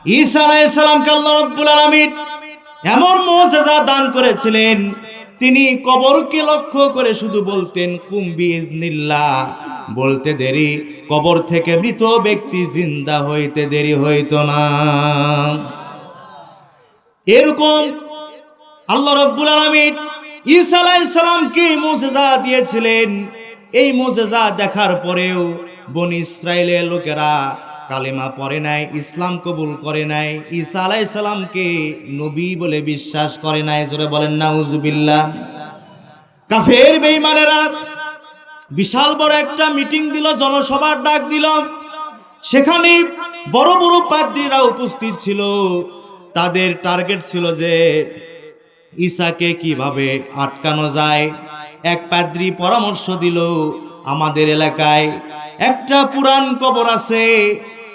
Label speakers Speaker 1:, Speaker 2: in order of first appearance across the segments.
Speaker 1: ঈসা আলাইহিস সালামকে আল্লাহ রাব্বুল আলামিন এমন মুজিজা দান করেছিলেন, তিনি কবরকে লক্ষ্য করে শুধু বলতেন কুম বিইজনিল্লাহ, বলতে দেরি কবর থেকে মৃত ব্যক্তি জিন্দা হইতে দেরি হইতো না। এরকম আল্লাহ রাব্বুল আলামিন ঈসা আলাইহিস সালামকে মুজিজা দিয়েছিলেন। এই মুজিজা দেখার পরেও বনি ইসরাইলের লোকেরা কালেমা পড়ে নাই, ইসলাম কবুল করে নাই, ঈসা আলাইহিস সালামকে নবী বলে বিশ্বাস করে নাই। জোরে বলেন নাউজুবিল্লাহ। কাফের বেঈমানেরা বিশাল বড় একটা মিটিং দিল, জনসভার ডাক দিল। সেখানে বড় বড় পাদ্রীরা উপস্থিত ছিল। তাদের টার্গেট ছিল যে ঈসাকে কিভাবে আটকানো যায়। এক পাদ্রী পরামর্শ দিল, আমাদের এলাকায় একটা পুরান কবর আছে,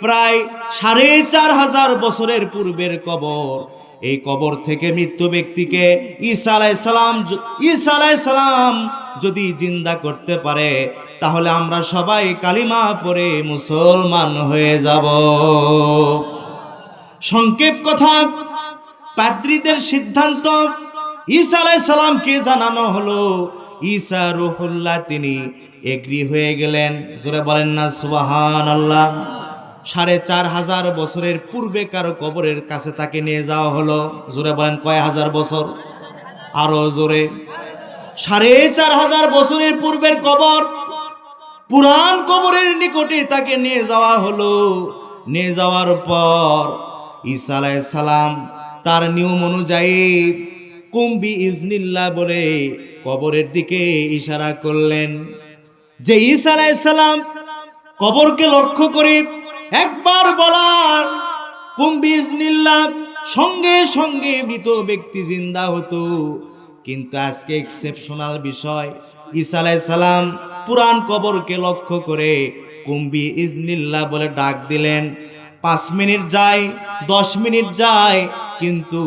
Speaker 1: প্রায় ৪৫০০ বছরের পূর্বের কবর। এই কবর থেকে মৃত্যু ব্যক্তিকে ঈসা আলাইহিস সালাম যদি জিন্দা করতে পারে, তাহলে আমরা সবাই কালিমা পড়ে মুসলমান হয়ে যাব। সংক্ষেপ কথা, পাদ্রীদের সিদ্ধান্ত ঈসা আলাইহিস সালামকে জানানো হলো। ঈসা রূহুল্লাহ তিনি এগ্রি হয়ে গেলেন। জোরে বলেন না সুবহানাল্লাহ। ৪৫০০ বছরের পূর্বে কারো কবরের কাছে তাকে নিয়ে যাওয়া হলো। জোরে বলেন কয় হাজার বছর? আরো জোরে। ৪৫০০ বছরের পূর্বের কবর, পুরান কবরের নিকটে তাকে নিয়ে যাওয়া হলো। নিয়ে যাওয়ার পর ঈসা আলাইহিস সালাম তার নিয়ম অনুযায়ী কুম বিইজনিল্লাহ বলে কবরের দিকে ইশারা করলেন। যে ঈসা আলাইহিস সালাম কবরকে লক্ষ্য করে একবার বলার কুম বিইজনিল্লাহ, সঙ্গে সঙ্গে মৃত ব্যক্তি জিন্দা হতো। কিন্তু আজকে এক্সেপশনাল বিষয়, ঈসা আলাইহিস সালাম পুরান কবরকে লক্ষ্য করে কুম বিইজনিল্লাহ বলে ডাক দিলেন। ৫ মিনিট যায়, ১০ মিনিট যায়, কিন্তু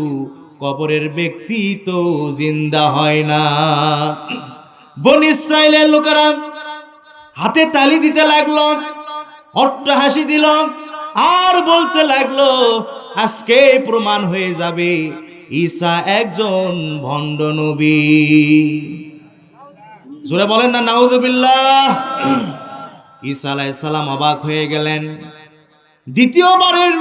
Speaker 1: কবরের ব্যক্তি তো জিন্দা হয় না। বনি ইসরাইলের লোকেরা হাতে তালি দিতে লাগলো, অট্টহাসি দিল, আর বলতে লাগলো আজকে প্রমাণ হয়ে যাবে ঈসা একজন ভণ্ড নবী। জোরে বলেন না নাউযুবিল্লাহ। ঈসা আলাইহিস সালাম অবাক হয়ে গেলেন। দ্বিতীয়বারের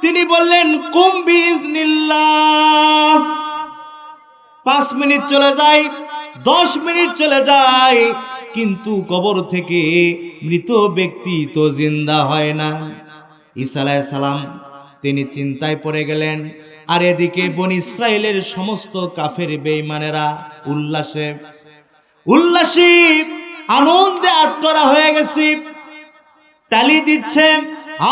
Speaker 1: তিনি বললেন কুম বিইজনিল্লাহ। ৫ মিনিট চলে যায়, ১০ মিনিট চলে যায়, কিন্তু কবর থেকে মৃত ব্যক্তি তো জিন্দা হয় না। ঈসা আলাইহিস সালাম তিনি চিন্তায় পড়ে গেলেন। আর এদিকে বনি ইসরাইলের সমস্ত কাফের বেঈমানেরা উল্লাসে আনন্দে আত্মরা হয়ে গেছে, তালি দিচ্ছে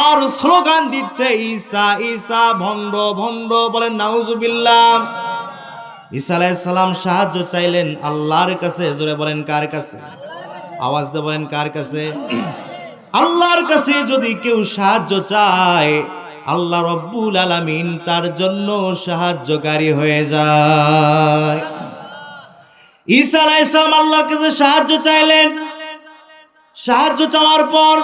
Speaker 1: আর স্লোগান দিচ্ছে ঈসা ঈসা ভণ্ড ভণ্ড। বলেন নাউজুবিল্লাহ। ঈসা আলাইহিস সালাম সাহায্য চাইলেন আল্লাহর কাছে। জোরে বলেন কার কাছে? আওয়াজ দিয়ে বলেন কার কাছে? আল্লাহর কাছে যদি কেউ সাহায্য চায়, আল্লাহ রব্বুল আলামিন তার জন্য সাহায্যকারী হয়ে যায়। ঈসা আলাইহিস সালাম আল্লাহর কাছে সাহায্য চাইলেন। সাহায্য চাওয়ার পর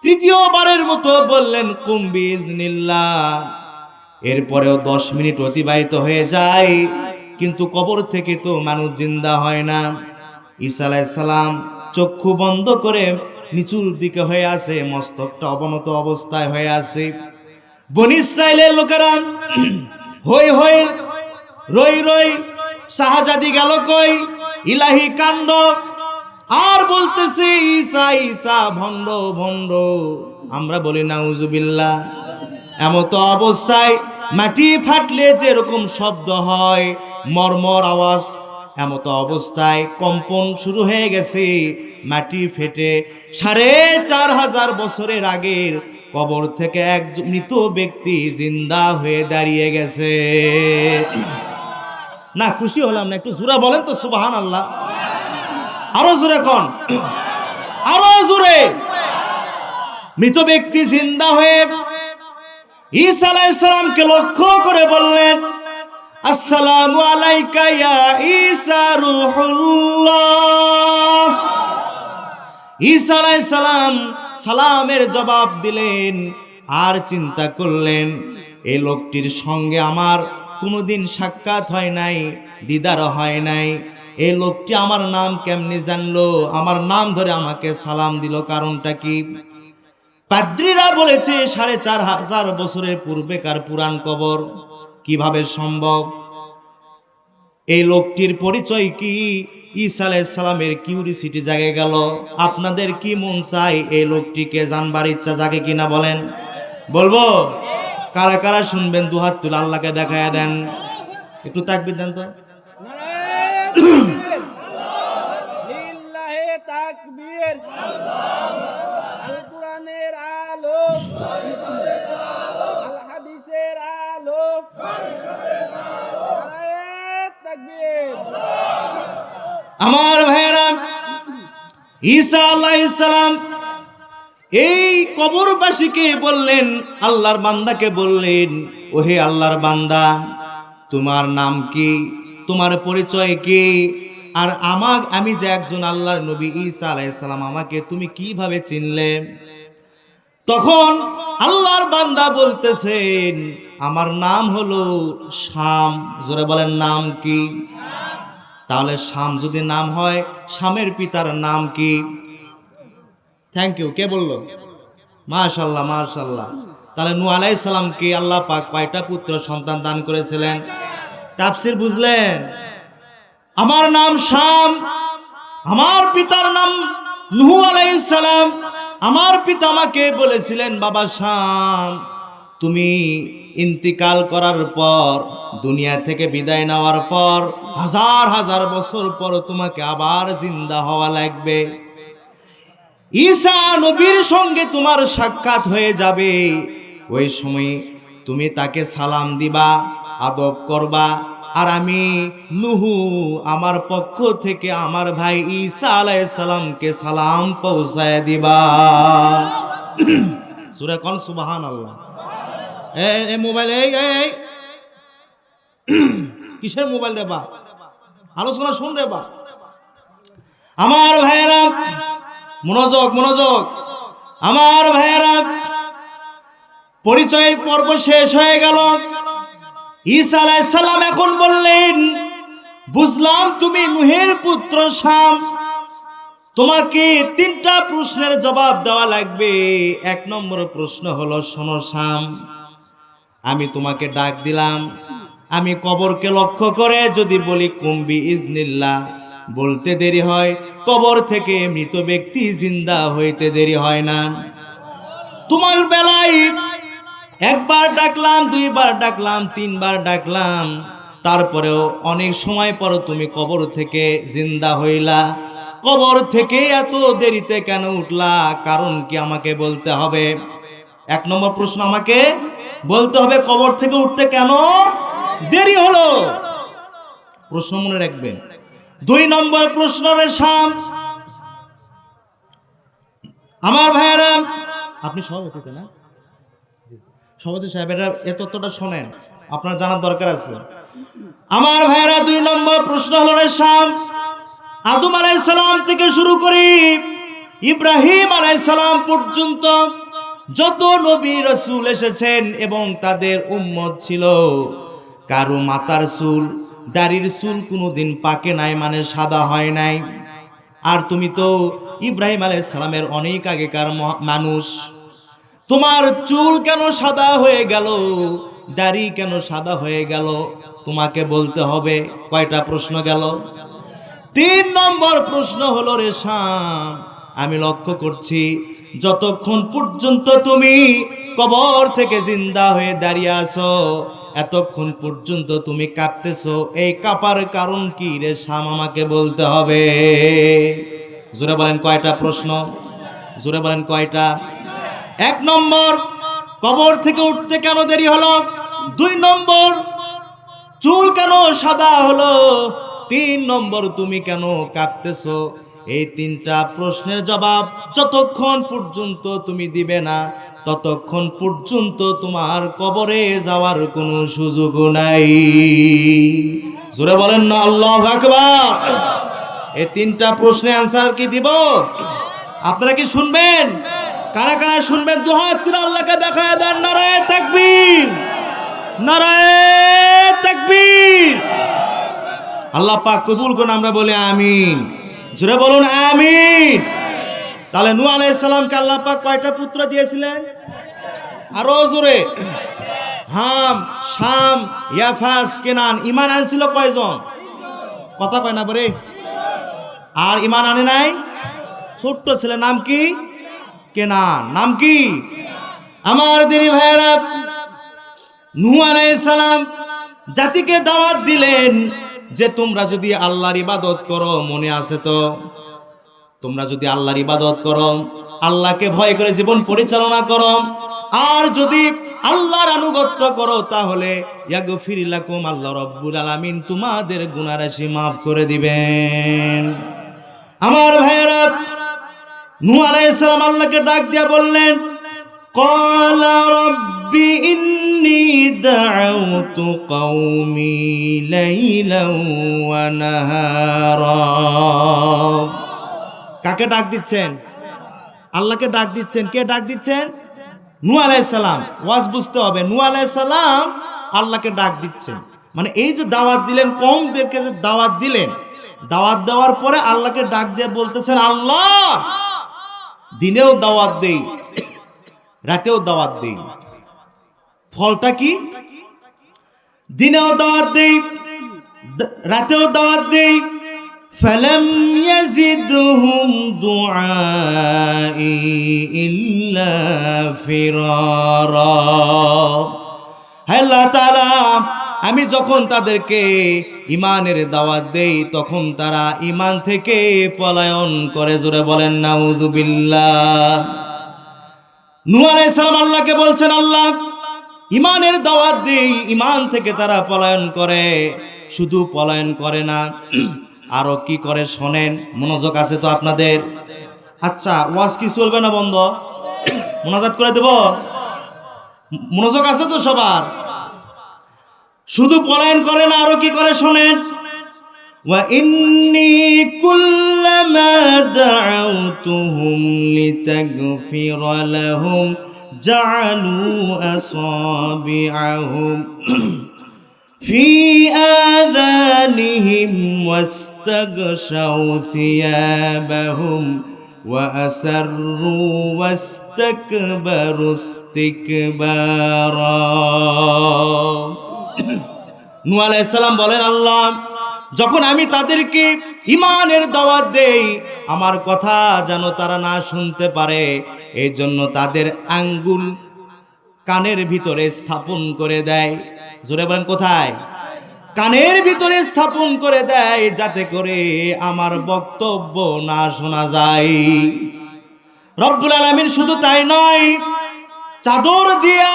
Speaker 1: তৃতীয়বারের মতো বললেন কুম বিইজনিল্লাহ। এরপরেও ১০ মিনিট অতিবাহিত হয়ে যায়, কিন্তু কবর থেকে তো মানুষ জিন্দা হয় না। ঈসা আলাইহিস সালাম চক্ষু বন্ধ করে নিচুর দিকে হয়ে আছে, মস্তকটা অবনত অবস্থায় হয়ে আছে। বনি ইসরাইলের লোকেরা হই হই রই রই, শাহজাদি গেল কই, ইলাহি কাণ্ড, আর বলতেছে ঈসা ঈসা ভণ্ড ভণ্ড। আমরা বলি নাউজুবিল্লাহ। এমত অবস্থায় মাটি ফাটলে যেরকম শব্দ হয়, মরমর আওয়াজ, এমত অবস্থায় কম্পন শুরু হয়ে গেছে। মাটি ফেটে ৪৫০০ বছরের আগের কবর থেকে এক মৃত ব্যক্তি জিন্দা হয়ে দাঁড়িয়ে গেছে। না খুশি হলাম না? একটু জোরে বলেন তো সুবহানাল্লাহ। আরো জোরে কোন, আরো জোরে। মৃত ব্যক্তি জিন্দা হয়ে ঈসা আলাইহিস সালামকে লক্ষ্য করে বললেন আসসালামু আলাইকা ইয়া ঈসা রূহুল্লাহ। ঈসা আলাইহিস সালাম সালামের জবাব দিলেন, আর চিন্তা করলেন এই লোকটির সঙ্গে আমার কোনোদিন সাক্ষাৎ হয় নাই, দিদার হয় নাই, এই লোকটি আমার নাম কেমনি জানলো, আমার নাম ধরে আমাকে সালাম দিল, কারণটা কি? পাদ্রীরা বলেছে ৪৫০০ বছরের পূর্বেকার পুরাণ কবর, কিভাবে সম্ভব? এই লোকটির পরিচয় কি? ঈসা আলাইহিস সালামের কিউরিসিটি জাগে গেল। আপনাদের কি মন চাই এই লোকটিকে জানবার ইচ্ছা জাগে কিনা বলেন? বলবো? কারা কারা শুনবেন দুহাত তুলে আল্লাহকে দেখায়া দেন, একটু তাকবীর দেন তো।
Speaker 2: লিল্লাহে তাকবীর। আল কোরআনের আলো, আল হাদিসের আলো, নারায়ে তাকবীর।
Speaker 1: আমার ভাইয়েরা, ঈসা আলাইহিস সালাম এই কবরবাসীকে বললেন, আল্লাহর বান্দাকে বললেন, ওহে আল্লাহর বান্দা, তোমার নাম কি, তোমার পরিচয় কি, আর আমি যে একজন আল্লাহর নবী ঈসা আলাইহিস সালাম, আমাকে তুমি কিভাবে চিনলে? তখন আল্লাহর বান্দা বলতেছেন, আমার নাম হলো শাম। জোরে বলেন, নাম কি? তাহলে শাম যদি নাম হয়, শামের পিতার নাম কি? থ্যাংক ইউ, কে বললো? মাশাআল্লাহ মাশাআল্লাহ। তাহলে নূহ আলাইহিস সালামকে আল্লাহ পাক কয়টা পুত্র সন্তান দান করেছিলেন? তাফসীর বুঝলেন? আমার নাম শাম, আমার পিতার নাম নূহ আলাইহিস সালাম। আমার পিতা আমাকে বলেছিলেন, বাবা শাম, তুমি ইন্তিকাল করার পর, দুনিয়া থেকে বিদায় নেওয়ার পর, হাজার হাজার বছর পর তোমাকে আবার জিন্দা হওয়া লাগবে। ঈসা নবীর সঙ্গে তোমার সাক্ষাৎ হয়ে যাবে। ওই সময় তুমি তাকে সালাম দিবা, আদব করবা, আর আমি নূহ আমার পক্ষ থেকে আমার ভাই ঈসা আলাইহিস সালামকে সালাম পৌঁছায় দিবা। সূরা কোন? সুবহানাল্লাহ। এই মোবাইল, এই কিসের মোবাইল রে বা? আলোচনা শুন রে বা। আমার ভাইয়েরা, মনোযোগ মনোযোগ। আমার ভাইয়েরা, পরিচয় পর্ব শেষ হয়ে গেল। ঈসা আলাইহিস সালাম এখন বললেন, বুঝলাম তুমি নূহের পুত্র শাম, তোমাকে 3টা প্রশ্নের জবাব দেওয়া লাগবে। 1 নম্বর প্রশ্ন হলো, শোনো শাম, আমি তোমাকে ডাক দিলাম, আমি কবরকে লক্ষ্য করে যদি বলি কুম্বি ইজনিল্লাহ, বলতে দেরি হয়। কবর থেকে মৃত ব্যক্তি জিন্দা হইতে দেরি হয় না। তোমার বেলায় 1 বার ডাকলাম, 2 বার ডাকলাম, 3 বার ডাকলাম, তারপরেও অনেক সময় পর তুমি কবর থেকে জিন্দা হইলা। কবর থেকে এত দেরিতে কেন উঠলা? কারণ কি আমাকে বলতে হবে। 1 নম্বর প্রশ্ন আমাকে বলতে হবে, কবর থেকে উঠতে কেন দেরি হলো? প্রশ্ন মনে রাখবেন। 2 নম্বর প্রশ্ন রে শাম, আমার ভাইয়েরা, আপনি সভাপতি না? সভাপতি সাহেবেরা এই তথ্যটা শোনেন, আপনার জানার দরকার আছে। আমার ভাইয়েরা, 2 নম্বর প্রশ্ন হলো রে শাম, আদম আলাইহিস সালাম থেকে শুরু করে ইব্রাহিম আলাইহিস সালাম পর্যন্ত যত নবী রাসূল এসেছেন এবং তাদের উম্মত ছিল, কারো মাথার চুল, দাড়ির চুল কোনোদিন পাকে নাই, মানে সাদা হয় নাই। আর তুমি তো ইব্রাহিম আলাইহিস সালামের অনেক আগেকার মানুষ, তোমার চুল কেন সাদা হয়ে গেল, দাড়ি কেন সাদা হয়ে গেল? তোমাকে বলতে হবে। কয়টা প্রশ্ন গেল? 3 নম্বর প্রশ্ন হলো রে শাম, আমি লক্ষ্য করছি যতক্ষণ পর্যন্ত তুমি কবর থেকে জিন্দা হয়ে দাঁড়িয়ে আছো, এতক্ষণ পর্যন্ত তুমি কাঁপতেছো। এই কাঁপার কারণ কি রে শাম? আমাকে বলতে হবে। জোরে বলেন, কয়টা প্রশ্ন? জোরে বলেন, কয়টা? 1 নম্বর, কবর থেকে উঠতে কেন দেরি হলো? 2 নম্বর, চুল কেন সাদা হলো? 3 নম্বর, তুমি কেন কাঁপতেছো? এই 3টা প্রশ্নের জবাব যতক্ষণ পর্যন্ত তুমি দিবে না, ততক্ষণ পর্যন্ত তোমার কবরে যাওয়ার কোনো সুযোগ নাই। জোরে বলেন না আল্লাহু আকবার। এই 3টা প্রশ্নের অ্যানসার কি দিব? আপনারা কি শুনবেন? কারা কারা শুনবেন দুহাত তুলে আল্লাহকে দেখায় দেন নারায়ে তাকবীর, নারায়ে তাকবীর। আল্লাহ পাক কবুল করুন, আমরা বলি আমিন। জোরে বলুন আমিন। তাহলে নূহ আলাইহিস সালামকে আল্লাহ পাক কয়টা পুত্র দিয়েছিলেন? আরো জোরে। হাম, শাম, ইয়াফাস, কেনান। ঈমান আনছিল কয়জন? কথা কয় না বরে। আর ঈমান আনে নাই ছোট্ট ছেলে, নাম কি? কেনান। নাম কি? আমার দিনী ভাইয়েরা, নূহ আলাইহিস সালাম জাতিকে দাওয়াত দিলেন যে তোমরা যদি আল্লাহর ইবাদত করো, মনে আছে তো, তোমরা যদি আল্লাহর ইবাদত করো, আল্লাহকে ভয় করে জীবন পরিচালনা করো, আর যদি আল্লাহর আনুগত্য করো, তাহলে ইয়াগফির লাকুম, আল্লাহ রাব্বুল আলামিন তোমাদের গুনাহ রাশি মাফ করে দিবেন। আমার ভাইয়েরা, নূহ আলাইহিস সালাম আল্লাহকে ডাক দিয়া বললেন, ক্বালা রাব্বি ইন্নী দাউতু কওমি লাইলান ওয়া নাহারা। কাকে ডাক দিচ্ছেন? আল্লাহকে ডাক দিচ্ছেন। কে ডাক দিচ্ছেন? নূহ আলাইহিস সালাম। ওয়াজ বুঝতে হবে, নূহ আলাইহিস সালাম আল্লাহকে ডাক দিচ্ছেন। মানে এই যে দাওয়াত দিলেন, কওমদেরকে যে দাওয়াত দিলেন, দাওয়াত দেওয়ার পরে আল্লাহকে ডাক দিয়ে বলতেছেন, আল্লাহ দিনেও দাওয়াত দেই, রাতেও দাওয়াত দেই। ফলটা কি? দিনেও দাওয়াত দেই, রাতেও দাওয়াত দেই। ফালাম ইয়াজিদহুম দুআই ইল্লা ফিরারা। হে আল্লাহ তাআলা, আমি যখন তাদেরকে ঈমানের দাওয়াত দেই, তখন তারা ঈমান থেকে পলায়ন করে। জোরে বলেন নাউযুবিল্লাহ। নূহ আলাইহিস সালাম আল্লাহকে বলছেন, আল্লাহ ঈমানের দাওয়াত দেই, ঈমান থেকে তারা পলায়ন করে। শুধু পলায়ন করে না, আরো কি করে শোনেন। মনোযোগ আছে তো আপনাদের? আচ্ছা, ওয়াজ কি চলবে না বন্ধ? মোনাজাত করে দেব? মনোযোগ আছে তো সবার? শুধু পলায়ন করে না, আরো কি করে শোনেন। ওয়া ইন্নী কুল্লামা দাউতুহুম লিতাগফিরা লাহুম জাআলু আসাবিআহুম ফি আযানিহিম ওয়াস্তাগশাউ থিয়াবাহুম ওয়া আসররু ওয়াস্তাকবারু ইস্তিকবারা। নূহ আলাইহিস সালাম বলেন, আল্লাহ যখন আমি তাদেরকে ঈমানের দাওয়াত দেই, আমার কথা যেন তারা না শুনতে পারে, এই জন্য তাদের আঙ্গুল কানের ভিতরে স্থাপন করে দেয়। জোরে বলেন কোথায়? কানের ভিতরে স্থাপন করে দেয়, যাতে করে আমার বক্তব্য না শোনা যায়। রব্বুল আলামিন শুধু তাই নয়, চাদর দিয়া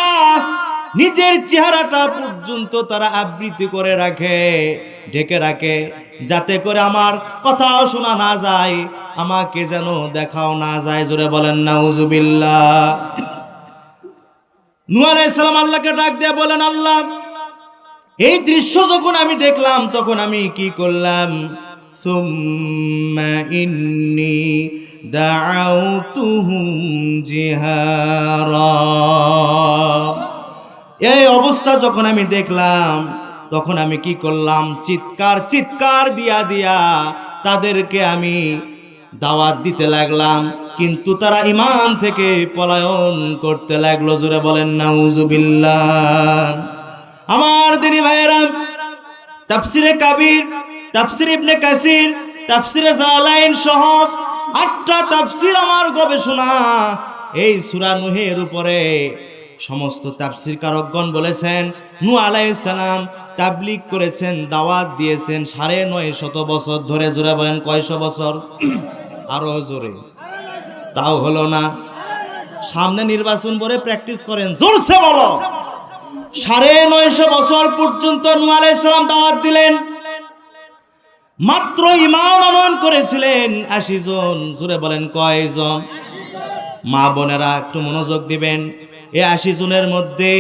Speaker 1: নিজের চেহারাটা পর্যন্ত তারা আবৃত্তি করে রাখে, ঢেকে রাখে, যাতে করে আমার কথাও শোনা না যায়, আমাকে যেন দেখাও না যায়। জোরে বলেন নাউযুবিল্লাহ। নূহ আলাইহিস সালাম আল্লাহকে ডাক দিয়ে বলেন, আল্লাহ এই দৃশ্য যখন আমি দেখলাম, তখন আমি কি করলাম? সুম্মা ইন্নী দাউতুহুম জিহারা। এই অবস্থা যখন আমি দেখলাম, তখন আমি কি করলাম? চিৎকার দিয়া তাদেরকে আমি দাওয়াত দিতে লাগলাম, কিন্তু তারা ঈমান থেকে পলায়ন করতে লাগলো। জোরে বলেন নাউযুবিল্লাহ। আমার দিনী ভাইয়েরা, তাফসিরে কাবির, তাফসির ইবনে কাসির, তাফসিরে জালালাইন সহ 8টা তাফসির আমার গবেষণা এই সূরা নূহের উপরে। সমস্ত তাফসির কারকগণ বলেছেন, নূহ আলাইহিস সালাম তাবলীগ করেছেন, দাওয়াত দিয়েছেন 950 বছর ধরে। জোরে বলেন কয়শো বছর? আরো জোরে। তাও হলো না। সামনে নির্বাচন বলে প্র্যাকটিস করেন, জোরসে বলো। 950 বছর পর্যন্ত নূহ আলাইহিস সালাম দাওয়াত দিলেন। মাত্র ঈমান আনয়ন করেছিলেন 80 জন। জোরে বলেন কয়জন? মা বোনেরা একটু মনোযোগ দিবেন। এই 80 জনের মধ্যে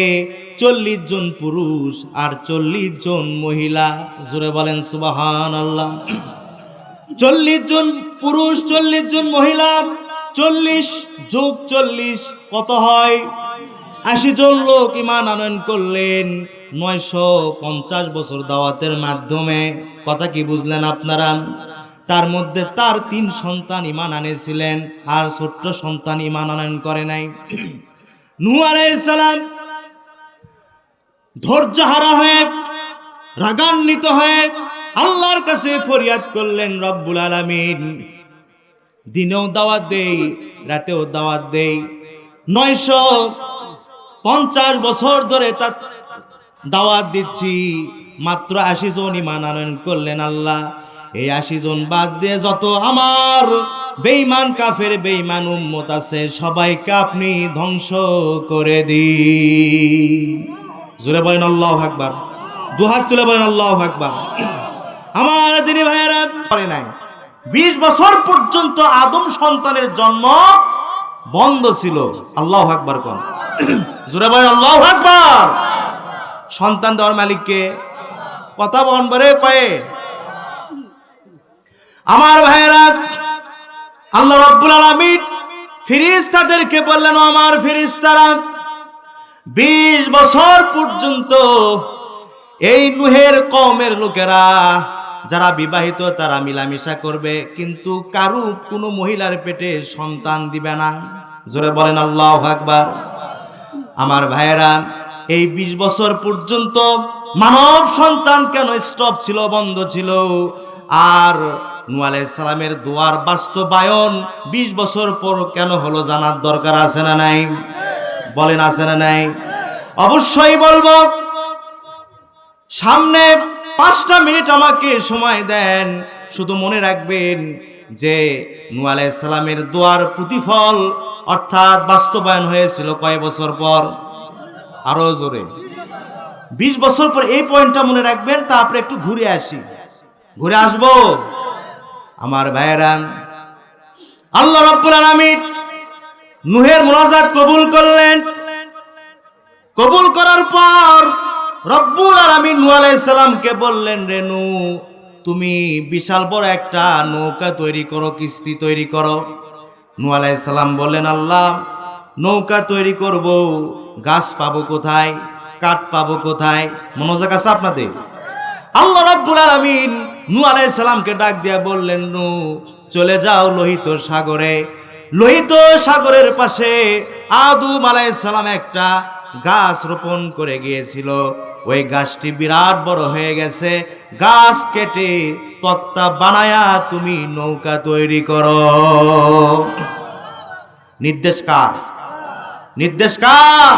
Speaker 1: 40 জন পুরুষ আর 40 জন মহিলা। জোরে বলেন সুবহানাল্লাহ। 40 জন পুরুষ, 40 জন মহিলা। 40 যোগ 40 কত হয়? 80 জন লোক ঈমান আনয়ন করলেন 950 বছর দাওয়াতের মাধ্যমে। কথা কি বুঝলেন আপনারা? তার মধ্যে তার 3 সন্তান ঈমান আনেছিলেন, আর ছোট্ট সন্তান ঈমান আনয়ন করে নাই। নূহ আলাইহিস সালাম ধৈর্যহারা হয়ে, রাগান্বিত হয়ে আল্লাহর কাছে ফরিয়াদ করলেন, রব্বুল আলামিন, দিনেও দাওয়াত দেই, রাতেও দাওয়াত দেই, 950 বছর ধরে তার দাওয়াত দিচ্ছি, মাত্র 80 জন ঈমান আনয়ন করলেন। আল্লাহ, এই 80 জন বাদ দিয়ে যত আমার বেঈমান কাফের বেঈমান উম্মত আছে সবাইকে আপনি ধ্বংস করে দিন। জোরে বলেন আল্লাহু আকবার, দুহাত তুলে বলেন আল্লাহু আকবার। আমার দিনী ভাইয়েরা, করে নাই 20 বছর পর্যন্ত আদম সন্তানের জন্ম বন্ধ ছিল। আল্লাহু আকবার কোন, জোরে বলেন আল্লাহু আকবার। সন্তান দেওয়ার মালিককে, কথা বন বরে কয়ে। আমার ভাইয়েরা, আল্লাহ রাব্বুল আলামিন ফেরেশতাদেরকে বললেন, আমার ফেরেশতারা 20 বছর পর্যন্ত এই নূহের কওমের লোকেরা যারা বিবাহিত তারা মিলামিশা করবে, কিন্তু কারু কোনো মহিলার পেটে সন্তান দিবে না। জোরে বলেন আল্লাহু আকবার। আমার ভাইয়েরা, এই 20 বছর পর্যন্ত মানব সন্তান কেন স্টপ ছিল, বন্ধ ছিল? আর নূহ আলাইহিস সালামের দোয়ার বাস্তবায়ন 20 বছর পর কেন হলো জানার দরকার আছে না নাই? বলেন আছে না নাই? অবশ্যই বলবো। সামনে 5টা মিনিট আমাকে সময় দেন, শুধু মনে রাখবেন যে নূহ আলাইহিস সালামের দোয়ার প্রতিফল অর্থাৎ বাস্তবায়ন হয়েছিল কয় বছর পর? আরো জোরে, 20 বছর পর। এই পয়েন্টটা মনে রাখবেন। তারপরে একটু ঘুরে আসি, ঘুরে আসবো। আমার ভাইয়েরা, আল্লাহ রাব্বুল আলামিন নূহের মুনাজাত কবুল করলেন। কবুল করার পর রব্বুল আলামিন নূহ আলাইহিস সালামকে বললেন, রে নূহ, তুমি বিশাল বড় একটা নৌকা তৈরি করো, কিস্তি তৈরি করো। নূহ আলাইহিস সালাম বললেন, আল্লাহ, নৌকা তৈরি করব, গাছ পাবো কোথায়, কাঠ পাবো কোথায়? মনোযোগ আছে আপনাদের? আল্লাহ রাব্বুল আলামিন নূহ আলাইহিস সালামকে ডাক দিয়ে বললেন, নূহ, চলে যাও লোহিত সাগরে। লোহিত সাগরের পাশে আদম আলাইহিস সালাম একটা গাছ রোপণ করে গিয়েছিল। ওই গাছটি বিরাট বড় হয়ে গেছে। গাছ কেটে তক্তা বানায়া তুমি নৌকা তৈরি করো। নির্দেশ কার? নির্দেশ কার?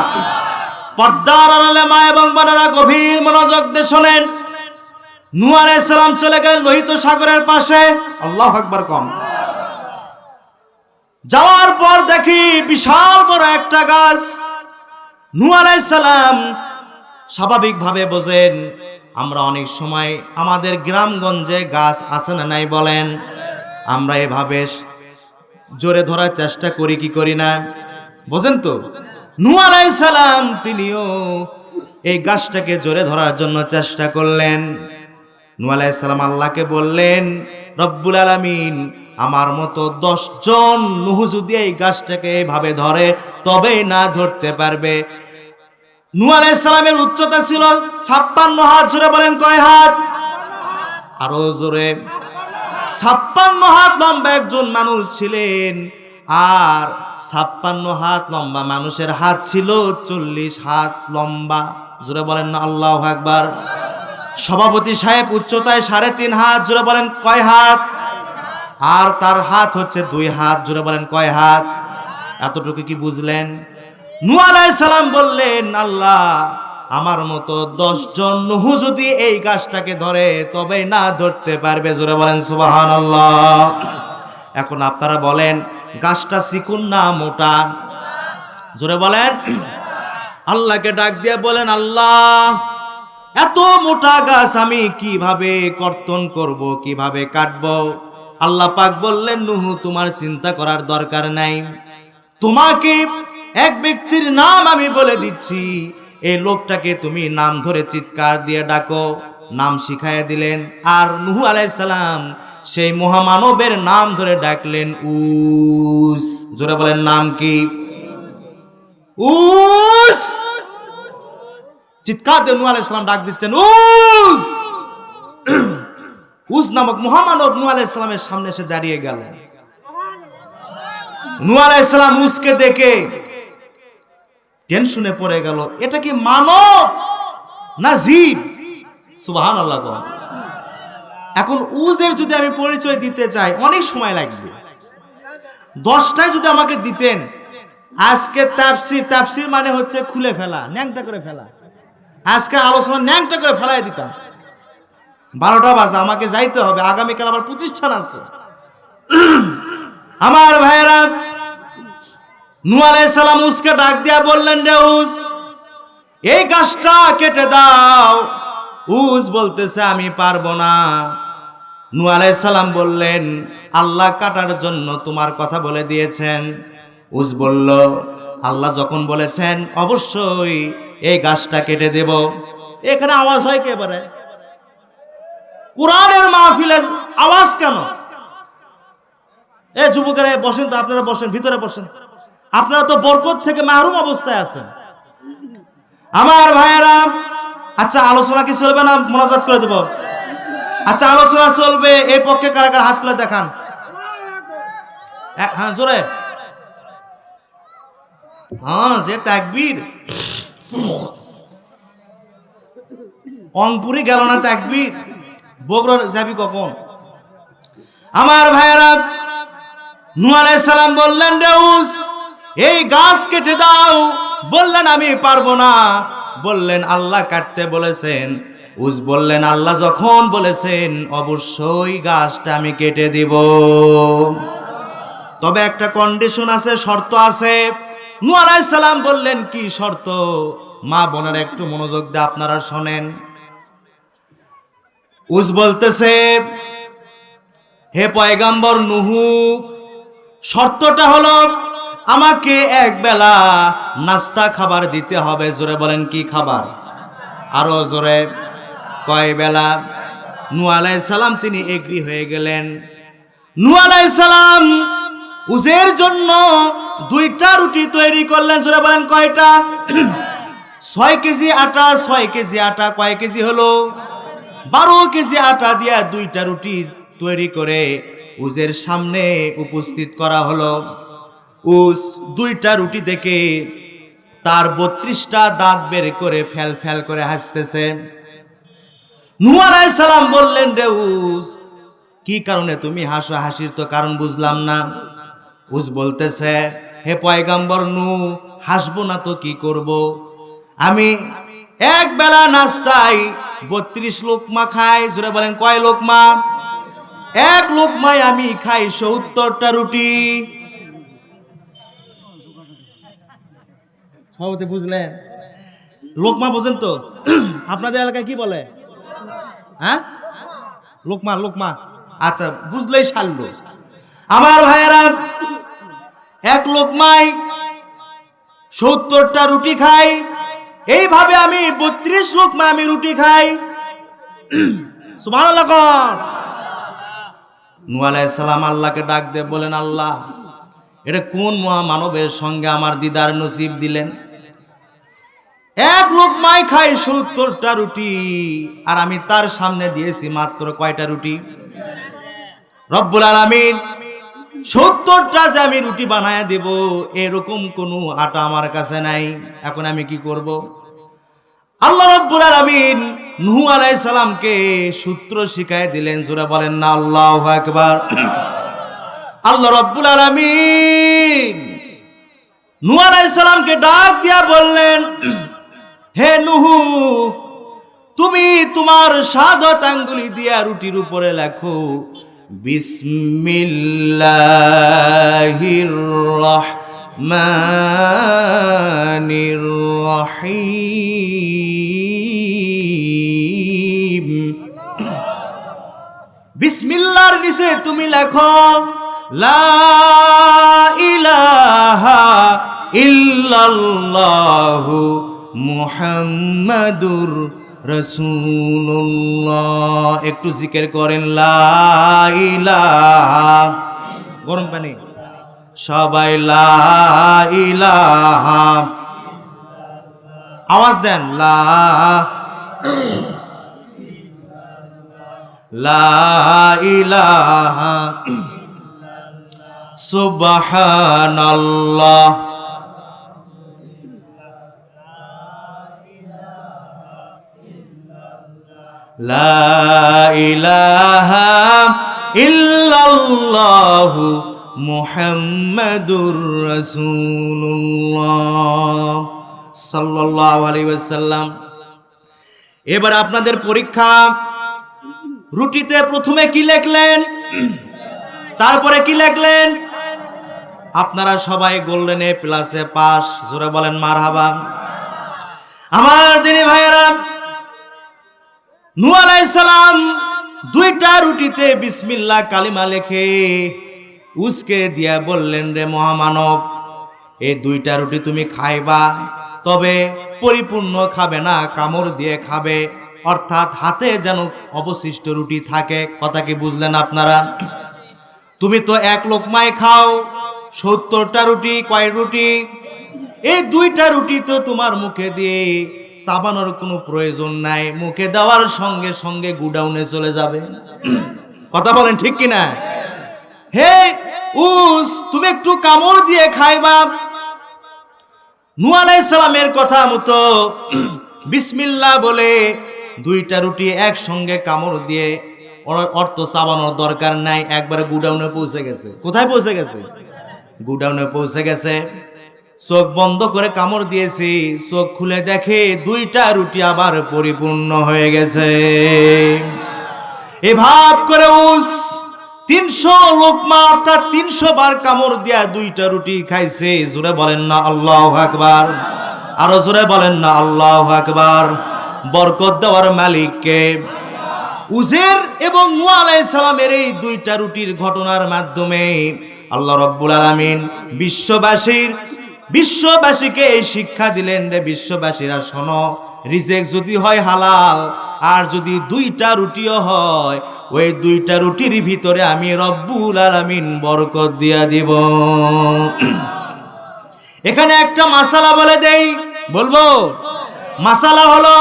Speaker 1: পর্দার আড়ালে মা এবং বোনেরা গভীর মনোযোগ দিয়ে শোনেন। নূহ আলাইহিস সালাম চলে গেলেন লোহিত সাগরের পাশে। আল্লাহু আকবার কম। যাওয়ার পর দেখি বিশাল বড় একটা গাছ। নূহ আলাইহিস সালাম স্বাভাবিকভাবে বোঝেন, আমরা অনেক সময় আমাদের গ্রামগঞ্জে গাছ আছে না নাই বলেন? আমরা এভাবে জোরে ধরার চেষ্টা করি কি করি না? বোঝেন তো? নূহ আলাইহিস সালাম তিনিও এই গাছটাকে জোরে ধরার জন্য চেষ্টা করলেন। নূহ আলাইহিস সালাম আল্লাহকে বললেন, রব্বুল আলামিন, আমার মতো 10 জন নূহ যদি এই গাছটাকে এভাবে ধরে তবেই না ধরতে পারবে। নূহ আলাইহিস সালামের উচ্চতা ছিল 56 হাত। জোরে বলেন কয় হাত? আরো জোরে। 56 হাত লম্বা একজন মানুষ ছিলেন। আর 56 হাত লম্বা মানুষের হাত ছিল 40 হাত লম্বা। জোরে বলেন না আল্লাহু আকবার। সভাপতি সাহেব উচ্চতায় 3.5 হাত। জোরে বলেন কয় হাত? আর তার হাত হচ্ছে 2 হাত। জোরে বলেন কয় হাত? এতটুকু কি বুঝলেন? নূহ আলাইহিস সালাম বললেন, আল্লাহ, আমার মতো 10 জন নূহ যদি এই গাছটাকে ধরে তবে না ধরতে পারবে। জোরে বলেন সুবহানাল্লাহ। এখন আপনারা বলেন, গাছটা চিকন না মোটা? জোরে বলেন। আল্লাহকে ডাক দিয়ে বলেন, আল্লাহ, এত মোটা গাছ আমি কিভাবে কর্তন করব, কিভাবে কাটবো? আল্লাহ পাক বললেন, নূহ, তোমার চিন্তা করার দরকার নাই। তোমাকে এক ব্যক্তির নাম আমি বলে দিচ্ছি, এই লোকটাকে তুমি নাম ধরে চিৎকার দিয়ে ডাকো। নাম শিখাইয়া দিলেন। আর নূহ আলাইহিস সালাম সেই মহামানবের নাম ধরে ডাকলেন উস। জোরে বলেন নাম কি? উস। চিৎকার দিয়ে নূহ আলাইহিস সালাম ডাক দিচ্ছেন উস। উস নামক মহামানব নূহ আলাইহিস সালামের সামনে এসে দাঁড়িয়ে গেলেন। নূহ আলাইহিস সালাম উসকে দেখে টেনশনে পড়ে গেল, এটা কি মানব না জীব? সুবহানাল্লাহ। এখন উজের যদি আমি পরিচয় দিতে চাই অনেক সময় লাগবে। 10টায় যদি আমাকে দিতেন, আজকে তাফসীর মানে হচ্ছে খুলে ফেলা, ন্যাংটা করে ফেলা, আজকে আলোচনা ন্যাংটা করে ফেলাই দিতাম। 12টা বাজে, আমাকে যাইতে হবে, আগামীকাল আমার প্রতিষ্ঠান আছে। আমার ভাইয়েরা, নূহ আলাইহিস সালাম উসকে ডাক দিয়া বললেন, রে উস, এই গাছটা কেটে দাও। উস বলতেছে আমি পারবো না। নূহ আলাইহিস সালাম বললেন, আল্লাহ কাটার জন্য তোমার কথা বলে দিয়েছেন। উস বলল, আল্লাহ যখন বলেছেন অবশ্যই এই গাছটা কেটে দেব। এখানে আওয়াজ হয় কে পারে? কোরআনের মাহফিলে আওয়াজ কেন? এ যুবকেরা বসেন তো, আপনারা বসেন, ভিতরে বসেন। আপনারা তো বরকত থেকে মাহরুম অবস্থায় আছেন। আমার ভাইয়েরা, আচ্ছা আলোচনা কি চলবে না মোনাজাত করে দেব? আচ্ছা আলোচনা চলবে। এই পক্ষে কারা কারা হাত তুলে দেখান। হ্যাঁ জোরে, হ্যাঁ যে তাকবীর। অংপুরি গেল না তাকবীর, বগুড়া যাবি কখন? আমার ভাইয়েরা, নূহ আলাইহিস সালাম বললেন, রে উস, এই গাছ কেটে দাও। বললেন আমি পারবো না। বললেন আল্লাহ কাটতে বলেছেন। উস বললেন আল্লাহ যখন বলেছেন অবশ্যই গাছটা আমি কেটে দিব, তবে একটা কন্ডিশন আছে, শর্ত আছে। নূহ আলাইহিস সালাম বললেন কি শর্ত? মা বোনেরা একটু মনোযোগ দিয়ে আপনারা শোনেন। উস বলতেছে, হে পয়গম্বর নূহ, শর্তটা হলো আমাকে এক বেলা নাস্তা খাবার দিতে হবে। জোরে বলেন কি খাবার? আরো জোরে, কয় বেলা? নূহ আলাইহিস সালাম তিনি এগ্রি হয়ে গেলেন। নূহ আলাইহিস সালাম উজের জন্য 2টা রুটি তৈরি করলেন। জোরে বলেন কয়টা? 6 কেজি আটা। 6 কেজি আটা কয় কেজি হলো? 12 কেজি আটা দিয়া 2টা রুটি তৈরি করে উজের সামনে উপস্থিত করা হলো। উস 2টা রুটি দেখে তার 32টা দাঁত বের করে ফেল ফেল করে হাসতেছে। নূহ আলাইহিস সালাম বললেন, রে উস, কি কারণে তুমি হাসো? হাসির তো কারণ বুঝলাম না। উস বলতেছে, হে পয়গম্বর নূহ, হাসবো না তো কি করব? আমি এক বেলা নাস্তায় 32 লোকমা খাই। জোরে বলেন কয় লোকমা? এক লোকমায় আমি খাই 70টা রুটি। সবাই বুঝলেন? লোকমা বোঝেন তো? আপনাদের এলাকায় কি বলে? হ্যাঁ, লোকমা। লোকমা, আচ্ছা বুঝলেই সারলো। আমার ভাইয়েরা, এক লোকমায় 70টা রুটি খাই। এইভাবে আমি 32 লোকমা আমি রুটি খাই। সুবহানাল্লাহ। নূহ আলাইহিস সালাম আল্লাহকে ডাক দিয়ে বলেন, আল্লাহ, এটা কোন মহামানবের সঙ্গে আমার দিদার নসিব দিলেন? এক লোকমায় খাই 70টা রুটি, আর আমি তার সামনে দিয়েছি মাত্র কয়টা রুটি? রব্বুল আলামিন 70টা যে আমি রুটি বানায়া দেব, এরকম কোনো আটা আমার কাছে নাই। এখন আমি কি করব? আল্লাহ রব্বুল আলামিন নূহ আলাইহিস সালামকে সূত্র শিখায় দিলেন। সূরা বলেন না আল্লাহু আকবার। আল্লাহ রব্বুল আলামিন নূহ আলাইহিস সালামকে ডাক দিয়া বললেন, হে নূহ, তুমি তোমার শাহাদাত আঙ্গুলি দিয়া রুটির উপরে লেখো বিসমিল্লাহির রাহমানির রহিম। বিসমিল্লাহর নিচে তুমি লেখো লা ইলাহা ইল্লাল্লাহু মুহাম্মাদুর রাসূলুল্লাহ। একটু জিকির করেন লা ইলাহা, গরম পানি, সবাই লা ইলাহা, আওয়াজ দেন লা ইলাহা সুবহানাল্লাহ। লা ইলাহা ইল্লাল্লাহু মুহাম্মাদুর রাসূলুল্লাহ সাল্লাল্লাহু আলাইহি ওয়াসাল্লাম। এবার আপনাদের পরীক্ষা। রুটিতে প্রথমে কি লিখলেন, তারপরে কি লিখলেন? আপনারা সবাই গোল্ডেন এ প্লাসে পাস, জোরে বলেন মারহাবা। আমার দিনী ভাইয়েরা, নূহ আলাইহিস সালাম দুইটা রুটিতে বিসমিল্লাহ কালিমা লিখে উসকে দিয়া বললেন, রে মহামানব, এই দুইটা রুটি তুমি খাইবা, তবে পরিপূর্ণ খাবে না, কামড় দিয়ে খাবে, অর্থাৎ হাতে যেন অবশিষ্ট রুটি থাকে। কথা কি বুঝলেন আপনারা? তুমি তো এক লোকমায় খাও, 70টা রুটি, কয় রুটি? এই দুইটা রুটি তো তোমার মুখে দিয়ে চাবানোর কোনো প্রয়োজন নাই, মুখে দেওয়ার সঙ্গে সঙ্গে গুডাউনে চলে যাবে। কথা বলেন ঠিক কিনা? হে উস, তুমি একটু কামড় দিয়ে খাইবা। নূহ আলাইহিস সালামের কথা মতো বিসমিল্লাহ বলে দুইটা রুটি একসঙ্গে কামড় দিয়ে, অর্থ চাবানোর দরকার নাই, একবারে গুডাউনে পৌঁছে গেছে। কোথায় পৌঁছে গেছে? গুডাউনে পৌঁছে গেছে। চোখ বন্ধ করে কামড় দিয়েছি, চোখ খুলে দেখে দুইটা রুটি আবার পরিপূর্ণ হয়ে গেছে। এভাব করে উস 300 লোকমা, অর্থাৎ 300 বার কামড় দিয়া দুইটা রুটি খাইছে। জোরে বলেন না আল্লাহু আকবার, আরো জোরে বলেন না আল্লাহু আকবার। বরকত দেওয়ার মালিক কে? উজের এবং নূহ আলাইহিস সালামের এই দুইটা রুটির ঘটনার মাধ্যমে আল্লাহ রাব্বুল আলামিন বিশ্ববাসীকে এই শিক্ষা দিলেন, রে বিশ্ববাসীরা শোনো, রিজেক যদি হয় হালাল, আর যদি দুইটা রুটিও হয়, ওই দুইটা রুটির ভিতরে আমি রব্বুল আলামিন বরকত দিয়া দিব। এখানে একটা মাসালা বলে দেই, বলবো? মাসালা হলো,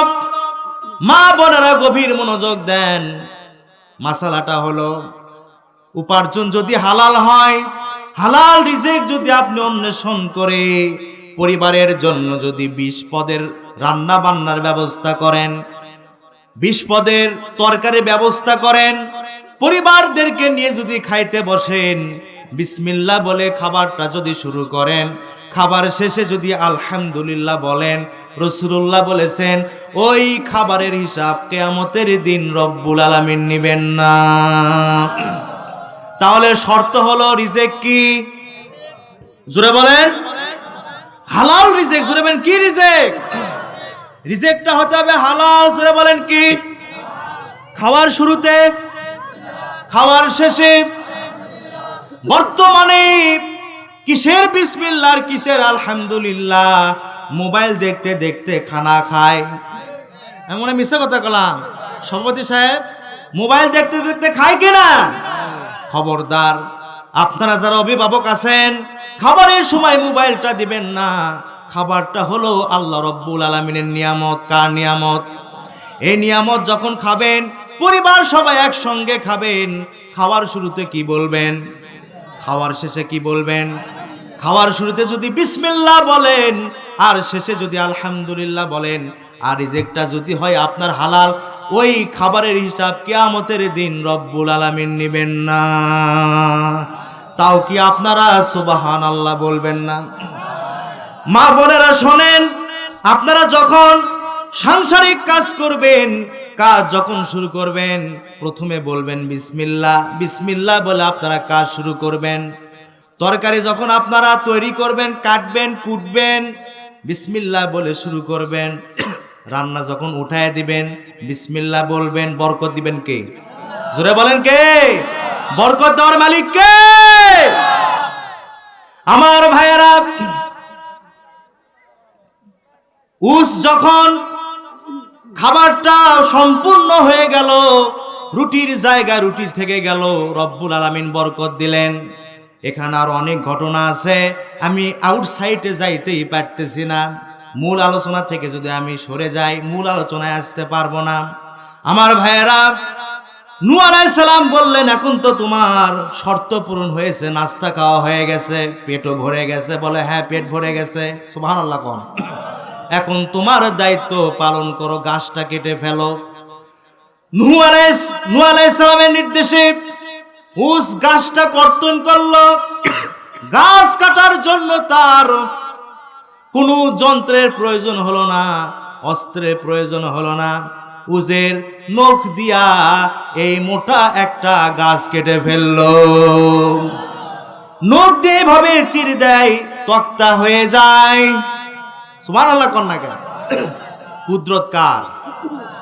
Speaker 1: মা বোনেরা গভীর মনোযোগ দেন, মাসালাটা হলো, উপার্জন যদি হালাল হয়, হালাল রিজিক যদি আপনি অন্বেষণ করে পরিবারের জন্য যদি 20 পদের রান্না বান্নার ব্যবস্থা করেন, 20 পদের তরকারির ব্যবস্থা করেন, পরিবারদেরকে নিয়ে যদি খাইতে বসেন, বিসমিল্লাহ বলে খাবারটা যদি শুরু করেন, খাবার শেষে যদি আলহামদুলিল্লাহ বলেন, রাসূলুল্লাহ বলেছেন ওই খাবারের হিসাব কিয়ামতের দিন রব্বুল আলামিন নেবেন না। তাহলে শর্ত হলো রিজিক কি? জোরে বলেন, হালাল রিজিক। জোরে বলেন কি রিজিক? রিজিকটা হতে হবে হালাল। জোরে বলেন কি? খাওয়ার শুরুতে, খাওয়ার শেষে। বর্তমানে কিসের বিসমিল্লাহ আর কিসের আলহামদুলিল্লাহ? মোবাইল দেখতে দেখতে খানা খায়। এমন মিথ্যা কথা বললাম সভাপতি সাহেব? মোবাইল দেখতে দেখতে খায় কিনা? খবরদার, আপনারা যারা অভিভাবক আছেন, খাবারের সময় মোবাইলটা দিবেন না। খাবারটা হলো আল্লাহ রব্বুল আলামিনের নিয়ামত। কার নিয়ামত? এই নিয়ামত যখন খাবেন, পরিবার সবাই একসঙ্গে খাবেন, খাওয়ার শুরুতে কি বলবেন, খাওয়ার শেষে কি বলবেন? খাওয়ার শুরুতে যদি বিসমিল্লাহ বলেন, আর শেষে যদি আলহামদুলিল্লাহ বলেন, আর রিজিকটা যদি হয় আপনার হালাল, ওই খাবারের হিসাব কিয়ামতের দিন রব্বুল আলামিন নেবেন না। তাও কি আপনারা সুবহানাল্লাহ বলবেন না? মা বোনেরা শোনেন, আপনারা যখন সাংসারিক কাজ করবেন, কাজ যখন শুরু করবেন, প্রথমে বলবেন বিসমিল্লাহ। বিসমিল্লাহ বলে আপনারা কাজ শুরু করবেন। তরকারি যখন আপনারা তৈরি করবেন, কাটবেন, কুটবেন, বিসমিল্লাহ বলে শুরু করবেন। রান্না যখন উঠায় দিবেন, বিসমিল্লাহ বলবেন। বরকত দিবেন কে? জোরে বলেন কে? বরকত দেওয়ার মালিক কে? আমার ভাইয়েরা, উস যখন খাবারটা সম্পূর্ণ হয়ে গেল, রুটির জায়গা রুটি থেকে গেল, রব্বুল আলামিন বরকত দিলেন। এখানে আর অনেক ঘটনা আছে, আমি আউটসাইডে যাইতেই পারতেছি না। মূল আলোচনা থেকে যদি আমি সরে যাই, মূল আলোচনায় আসতে পারবো না। আমার ভাইয়েরা, নূহ আলাইহিস সালাম বললেন, এখন তো তোমার শর্ত পূরণ হয়েছে, নাস্তা খাওয়া হয়ে গেছে, পেটও ভরে গেছে। বলে হ্যাঁ, পেট ভরে গেছে। সুবহানাল্লাহ কোন। এখন তোমার দায়িত্ব পালন করো, গাছটা কেটে ফেলো। নূহ আলাইহিস সালামের নির্দেশে উস গাছটা কর্তন করলো। গাছ কাটার জন্য তার কোনো যন্ত্রের প্রয়োজন হলো না, অস্ত্রের প্রয়োজন হলো না। উজের নখ দিয়া এই মোটা একটা গাছ কেটে ফেললো। নখ দিয়ে এভাবে চির দেয়, তক্তা হয়ে যায়। সুবহানাল্লাহ কোন না কেন? কুদরত কার?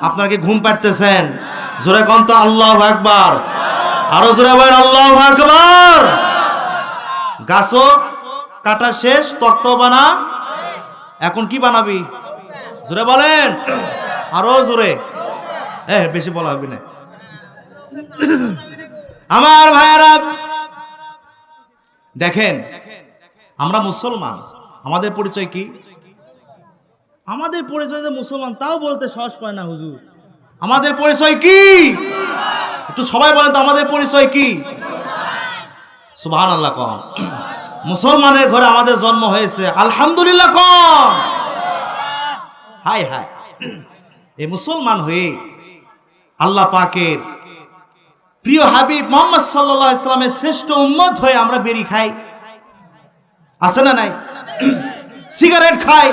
Speaker 1: আপনারা কি ঘুম পাড়তেছেন? জোরে কোন তো আল্লাহু আকবার। আরো জোরে বলেন আল্লাহু আকবার। গাছও কাটা শেষ, তক্তা বানা। এখন কি বানাবি? জোরে বলেন, আরো জোরে। বেশি বলা হবে না। আমার ভাইয়েরা দেখেন, আমরা মুসলমান, আমাদের পরিচয় কি? আমাদের পরিচয় যে মুসলমান তাও বলতে সাহস পায় না হুজুর। আমাদের পরিচয় কি? একটু সবাই বলেন তো, আমাদের পরিচয় কি? সুবহানাল্লাহ কোন। মুসলমানের ঘরে আমাদের জন্ম হয়েছে, আলহামদুলিল্লাহ কোন। হাই হাই, এই মুসলমান হয়ে আল্লাহ পাকের প্রিয় হাবিব মুহাম্মদ সাল্লাল্লাহু আলাইহি সাল্লামের শ্রেষ্ঠ উম্মত হয়ে আমরা বেরি খাই, আছে না নাই? সিগারেট খাই,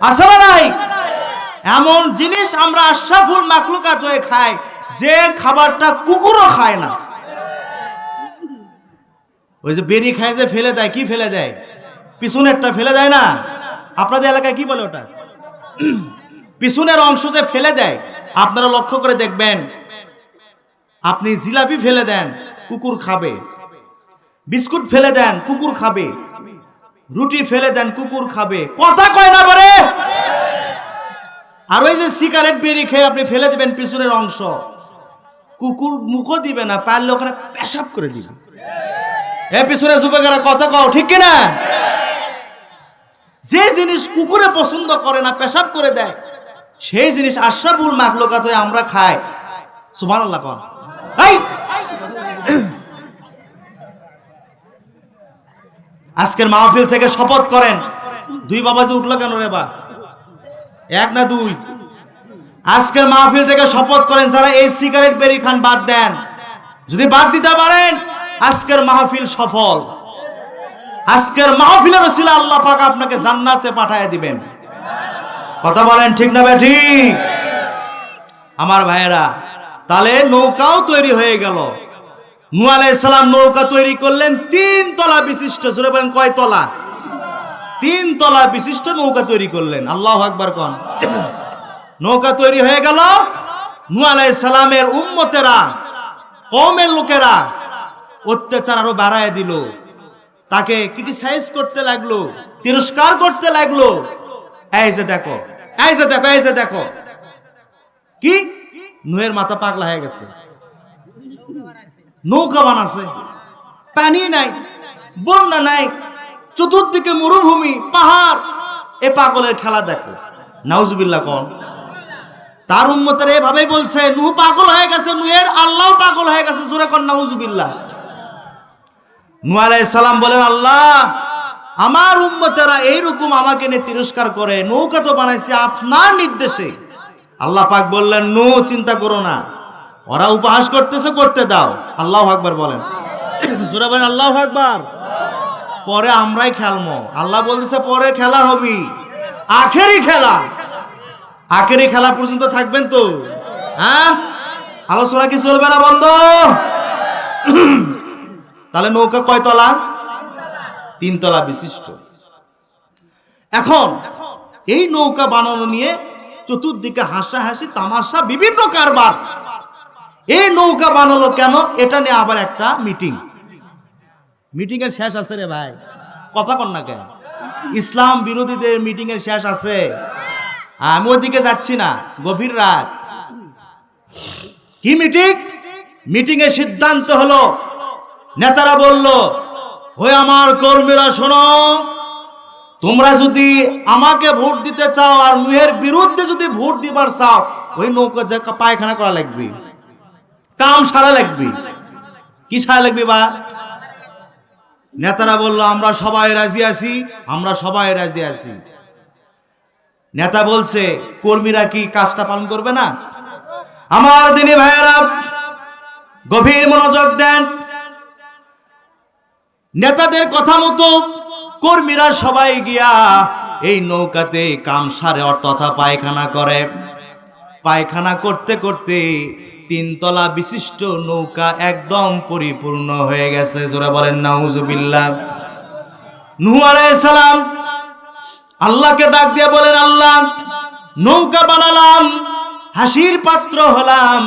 Speaker 1: আছে না নাই? এমন জিনিস আমরা আশরাফুল মাখলুকাত হয়ে খাই যে খাবারটা কুকুরও খায় না। ওই যে বেরি খায় যে ফেলে দেয়, কি ফেলে দেয়? পিছনেরটা ফেলে দেয় না? আপনাদের এলাকায় কি বলে ওটা? পিছনের অংশ যে ফেলে দেয়। আপনারা লক্ষ্য করে দেখবেন, আপনি জিলাপি ফেলে দেন, কুকুর খাবে। বিস্কুট ফেলে দেন, কুকুর খাবে। রুটি ফেলে দেন, কুকুর খাবে। কথা কয় না বলে। আর ওই যে সিগারেট বিড়ি খেয়ে আপনি ফেলে দিবেন পিছনের অংশ, কুকুর মুখও দিবে না, পারলে ওখানে পেশাব করে দিবে। এ পিছনে যুবকেরা কথা কও, ঠিক কিনা? যে জিনিস কুকুরে পছন্দ করে না, পেশাব করে দেয়, সেই জিনিস আশরাফুল মাখলুকাত হয়ে আমরা খাই। সুবহানাল্লাহ কোন। আজকের মাহফিল থেকে শপথ করেন। দুই বাবাজি উঠলো কেন রে বা? এক না দুই? আজকের মাহফিল থেকে শপথ করেন, যারা এই সিগারেট বেরি খান বাদ দেন। যদি বাদ দিতে পারেন, আজকের মাহফিল সফল। আজকের মাহফিলের ওসিলা আল্লাহ পাক আপনাকে জান্নাতে পাঠিয়ে দিবেন। কথা বলেন ঠিক না বেঠিক? আমার ভাইয়েরা, তাহলে নৌকাও তৈরি হয়ে গেল। নূহ আলাইহিস সালাম নৌকা তৈরি করলেন 3 তলা বিশিষ্ট। জোরে বলেন কয় তলা? 3 তলা বিশিষ্ট নৌকা তৈরি করলেন। আল্লাহু আকবার কোন। নৌকা তৈরি হয়ে গেল। নূহ আলাইহিস সালামের উম্মতেরা, কওমের লোকেরা অত্যাচার আরো বাড়ায় দিল। তাকে ক্রিটিসাইজ করতে লাগলো, তিরস্কার করতে লাগলো। এই যে দেখো, এই যে দেখো, এই যে দেখো, কি নূহের মাথা পাগলা হয়ে গেছে। নৌকা বানাছে, পানি নাই, বন্যা নাই, চতুর্দিকে মরুভূমি, পাহাড়। এ পাগলের খেলা দেখো। নাউজুবিল্লাহ কোন। তার উম্মতেরা এভাবেই বলছে, নূহ পাগল হয়ে গেছে, নূহের আল্লাহ পাগল হয়ে গেছে। জোরে কোন নাউজুবিল্লাহ। নূহ আলাইহিস সালাম বলেন, আল্লাহ, আমার উম্মতেরা এইরকম আমাকে নিয়ে তিরস্কার করে, নৌকা তো বানাইছি আপনার নির্দেশে। আল্লাহ পাক বললেন, নূহ চিন্তা করো না, ওরা উপহাস করতেছে, করতে দাও। আল্লাহু আকবার বলেন। জোরে বলেন আল্লাহু আকবার। পরে আমরাই খেলবো। আল্লাহ বলতেছে পরে খেলা হবে, আখেরি খেলা। আখেরি খেলা পর্যন্ত থাকবেন তো? হ্যাঁ, আলোচনা কি চলবে না বন্ধ? তাহলে নৌকা কয় তলা? 3 তলা বিশিষ্ট। এখন এই নৌকা বানানো নিয়ে চতুর্দিকে হাসাহাসি, তামাশা, বিভিন্ন কারবার। এই নৌকা বানালো কেন, এটা নিয়ে আবার একটা মিটিং। মিটিং এর শেষ আছে রে ভাই, কথা কন না কেন? ইসলাম বিরোধীদের মিটিং এর শেষ আছে? আমি ওদিকে যাচ্ছি না, গভীর রাত। কি মিটিং? মিটিং এর সিদ্ধান্ত হলো, নেতারা বলল, ওই আমার কর্মীরা শোনো, তোমরা যদি আমাকে ভোট দিতে চাও আর নুহের বিরুদ্ধে যদি ভোট দিবার চাও, ওই নৌকা যে পায়খানা করা লাগবে, কাম সারা লাগবে। কি সারা লাগবে বা? নেতারা বলল, আমরা সবাই রাজি আছি, আমরা সবাই রাজি আছি। নেতা বলছে, কর্মীরা কি কাজটা পালন করবে না? আমার দিনী ভাইয়েরা গভীর মনোযোগ দেন। নেতাদের কথা মতো কর্মীরা সবাই গিয়া এই নৌকাতে কাম সারে তথা পায়খানা করে। পায়খানা করতে করতে 3 তলা বিশিষ্ট নৌকা একদম পরিপূর্ণ হয়ে গেছে। জোরে বলেন নাউজুবিল্লাহ। নূহ আলাইহিস সালাম আল্লাহকে ডাক দিয়ে বলেন, আল্লাহ, নৌকা বানালাম, হাসির পাত্র হলাম,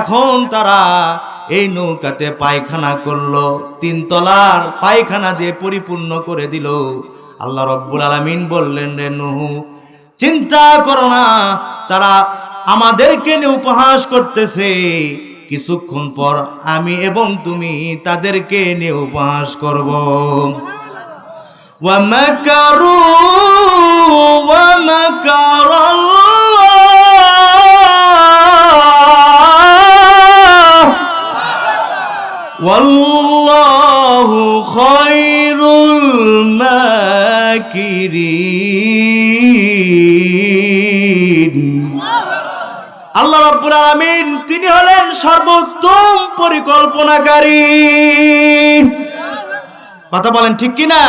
Speaker 1: এখন তারা এই নৌকাতে পায়খানা করলো, 3 তলার পায়খানা দিয়ে পরিপূর্ণ করে দিল। আল্লাহ রব্বুল আলামিন বললেন, রে নূহ, চিন্তা করো না, তারা আমাদেরকে নিয়ে উপহাস করতেছে, কিছুক্ষণ পর আমি এবং তুমি তাদেরকে নিয়ে উপহাস করব। ومكروا ومكر الله والله خير الماكرين। আল্লাহ রাব্বুল আলামিন তিনি হলেন সর্বোত্তম পরিকল্পনাকারী। কথা বলেন ঠিক কি না?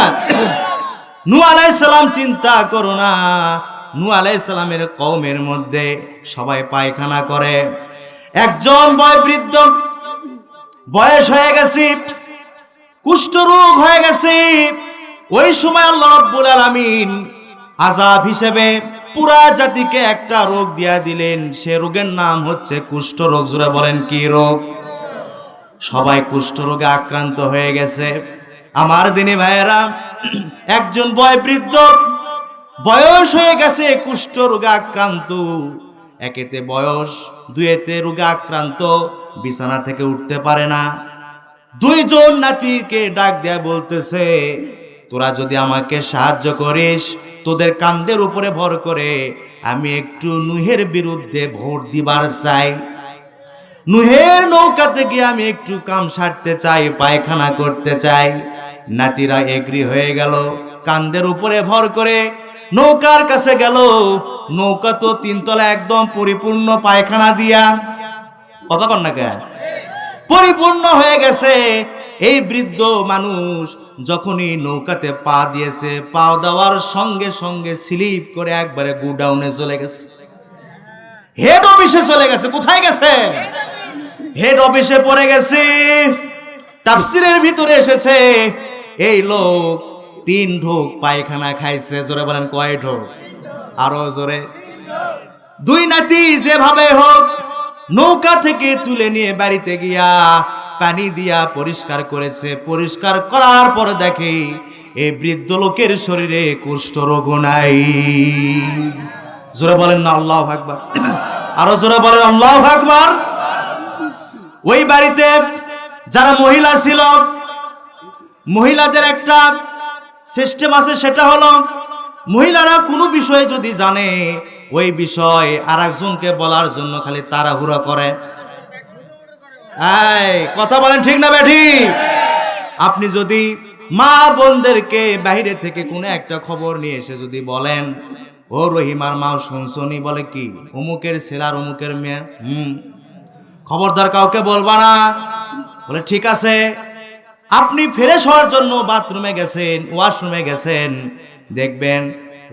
Speaker 1: নূহ আলাইহিস সালাম চিন্তা করো না, নূহ আলাইহিস সালামের কওমের মধ্যে সবাই পায়খানা করে। একজন বয়োবৃদ্ধ, বয়স হয়ে গেছে, কুষ্ঠরোগ হয়ে গেছে। ওই সময় আল্লাহ রাব্বুল আলামিন আযাব হিসেবে পুরা জাতিকে একটা রোগ দিয়া দিলেন। সে রোগের নাম হচ্ছে কুষ্ঠরোগ। জোরে বলেন কি রোগ? সবাই কুষ্ঠরোগে আক্রান্ত হয়ে গেছে। আমার দিনী ভাইয়েরা, একজন বয়োবৃদ্ধ, বয়স হয়ে গেছে, কুষ্ঠ রোগে আক্রান্ত, একেতে বয়স, দুয়েতে রোগে আক্রান্ত, বিছানা থেকে উঠতে পারে না। 2 জন নাতিকে ডাক দেয়া বলতেছে, তোরা যদি আমাকে সাহায্য করিস, তোদের কাঁধের উপরে ভর করে আমি একটু নূহের বিরুদ্ধে ভোট দিবার চাই, নূহের নৌকাতে গিয়ে আমি একটু কাম সারতে চাই, পায়খানা করতে চাই। নাতিরা এগ্রি হয়ে গেল, কাঁধের উপরে ভর করে নৌকার কাছে গেল। নৌকা তো 3 তলা একদম পরিপূর্ণ পায়খানা দিয়া, কথা কন না কেন, পরিপূর্ণ হয়ে গেছে। এই বৃদ্ধ মানুষ যখনই নৌকাতে পা দিয়েছে, পা দেওয়ার সঙ্গে সঙ্গে স্লিপ করে একবারে গোডাউনে চলে গেছে, হেড অফিসে চলে গেছে। কোথায় গেছে? হেড অফিসে পড়ে গেছে। তাফসীরের ভিতরে এসেছে, এই লোক 3 ঢোক পায়খানা খাইছে। জোরে বলেন কয় ঢোক? আরো জোরে। 2 নাতি যেভাবে হোক নৌকা থেকে তুলে নিয়ে বাড়িতে গিয়া পানি দিয়া পরিষ্কার করেছে। পরিষ্কার করার পর দেখে এই বৃদ্ধ লোকের শরীরে কুষ্ঠরোগ নাই। জোরে বলেন না আল্লাহু আকবার। আরো জোরে বলেন আল্লাহু আকবার। ওই বাড়িতে যারা মহিলা ছিল, মহিলাদের একটা সিস্টেম আছে, সেটা হলো মহিলারা কোনো বিষয়ে যদি জানে, ওই বিষয় আরেকজনকে বলার জন্য খালি তাড়াহুড়া করে। এই কথা বলেন ঠিক না বেঠি? আপনি যদি মা বোনদেরকে বাইরে থেকে কোনো একটা খবর নিয়ে এসে যদি বলেন, ও রহিমার মা শুনছনি, বলে কি, অমুকের ছেলে আর অমুকের মেয়ে, খবরদার কাউকে বলবা না। বলে ঠিক আছে। আপনি ফ্রেশ হওয়ার জন্য বাথরুমে গেছেন, ওয়াশরুমে গেছেন, দেখবেন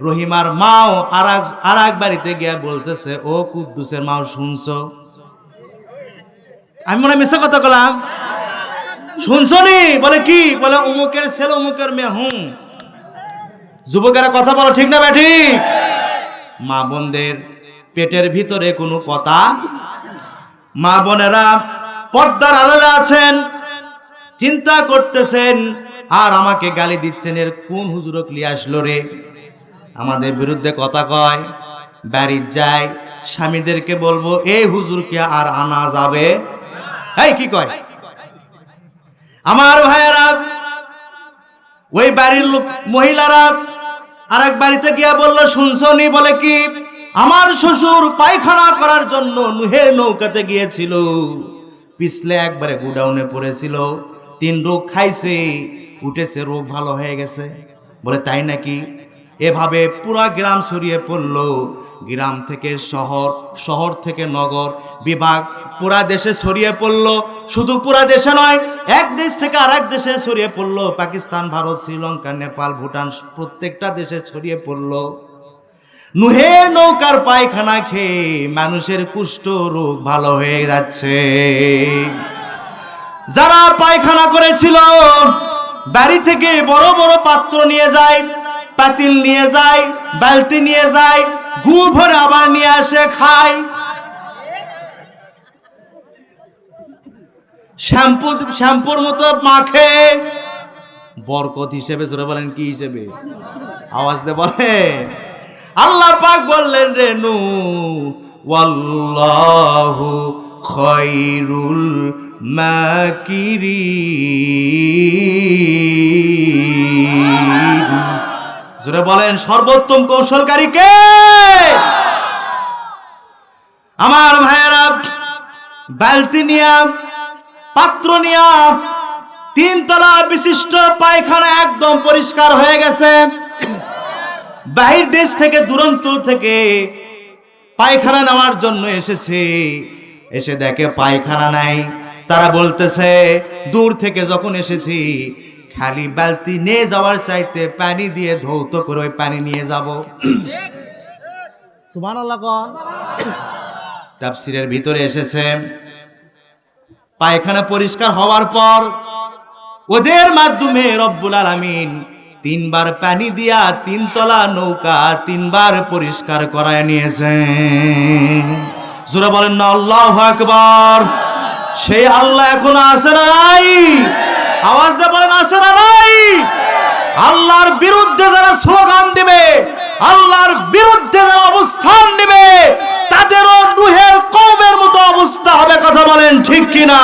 Speaker 1: রহিমার মাও আর এক বাড়িতে গিয়ে বলতেছে, ও কুদ্দুসের মাও শুনছো? আমি মনে মিথ্যা কথা বললাম, শুনছনি? বলে কি? বলে অমুকের ছেলে অমুকের মেয়ে। যুবকেরা কথা বলো ঠিক না বেঠি? মা বোনদের পেটের ভিতরে কোনো কথা, মা বোনেরা পর্দার আড়ালে আছেন, চিন্তা করতেছেন আর আমাকে গালি দিচ্ছেন, এর কোন হুজুরক লিয়ে আসলো রে, আমাদের বিরুদ্ধে কথা কয়। বাড়ি যাই, স্বামীদেরকে বলবো এই হুজুরকে আর আনা যাবে? এই কি কয় আমার ভাইয়েরা? ওই বাড়ির লোক মহিলারা আরেক বাড়িতে গিয়া বললো, শুনছনি? বলে কি? আমার শ্বশুর পায়খানা করার জন্য নুহের নৌকাতে গিয়েছিল, পিছলে একবারে গুডাউনে পড়েছিল, 3 রোগ খাইছে, উঠেছে, রোগ ভালো হয়ে গেছে। বলে তাই নাকি? এভাবে পুরা গ্রাম ছড়িয়ে পড়লো, গ্রাম থেকে শহর, শহর থেকে নগর, বিভাগ, পুরা দেশে ছড়িয়ে পড়লো। শুধু পুরা দেশে নয়, এক দেশ থেকে আরেক দেশে ছড়িয়ে পড়লো। পাকিস্তান, ভারত, শ্রীলঙ্কা, নেপাল, ভুটান, প্রত্যেকটা দেশে ছড়িয়ে পড়লো। নুহের নৌকার পায়খানা খেয়ে মানুষের কুষ্ঠ রোগ ভালো হয়ে যাচ্ছে। যারা পায়খানা করেছিল বাড়ি থেকে বড় বড় পাত্র নিয়ে যায়, পাতিল নিয়ে যায়, বালতি নিয়ে যায়, গু ভরে আবার নিয়ে আসে, খায়। শ্যাম্পুর মতো মাখে, বরকত হিসেবে। জোরে বলেন কি হিসেবে? আওয়াজ দে বলে। আল্লাহ পাক বললেন, রে নূহ, ওয়াল্লাহু খায়রুল মাকিরিন। জোরে বলেন, সর্বোত্তম কৌশলকারী কে? আমার ভাইয়েরা, বালতি নিয়া, পাত্র নিয়া, 3 তলা বিশিষ্ট পায়খানা একদম পরিষ্কার হয়ে গেছে। বাহির দেশ থেকে, দূরান্ত থেকে পায়খানা নেওয়ার জন্য এসেছে, এসে দেখে পায়খানা নাই। তারা বলতেছে, দূর থেকে যখন এসেছি খালি বালতি নিয়ে যাওয়ার চাইতে পানি দিয়ে ধৌত করে ওই পানি নিয়ে যাব।
Speaker 2: সুবহানাল্লাহ কোন।
Speaker 1: তাফসীরের ভিতরে এসেছে, পায়খানা পরিষ্কার হওয়ার পর ওদের মাধ্যমে রব্বুল আলামিন 3 বার পানি দিয়া 3 তলা নৌকা 3 বার পরিষ্কার করায় নিয়েছেন। জোরে বলেন না আল্লাহু আকবার। সেই আল্লাহ এখনো আছে না নাই? আওয়াজ দিয়ে বলেন, আছে না নাই? আল্লাহর বিরুদ্ধে যারা স্লোগান দিবে, আল্লাহর বিরুদ্ধে যারা অবস্থান নেবে, তাদেরও নূহের কওমের মতো অবস্থা হবে। কথা বলেন ঠিক কিনা?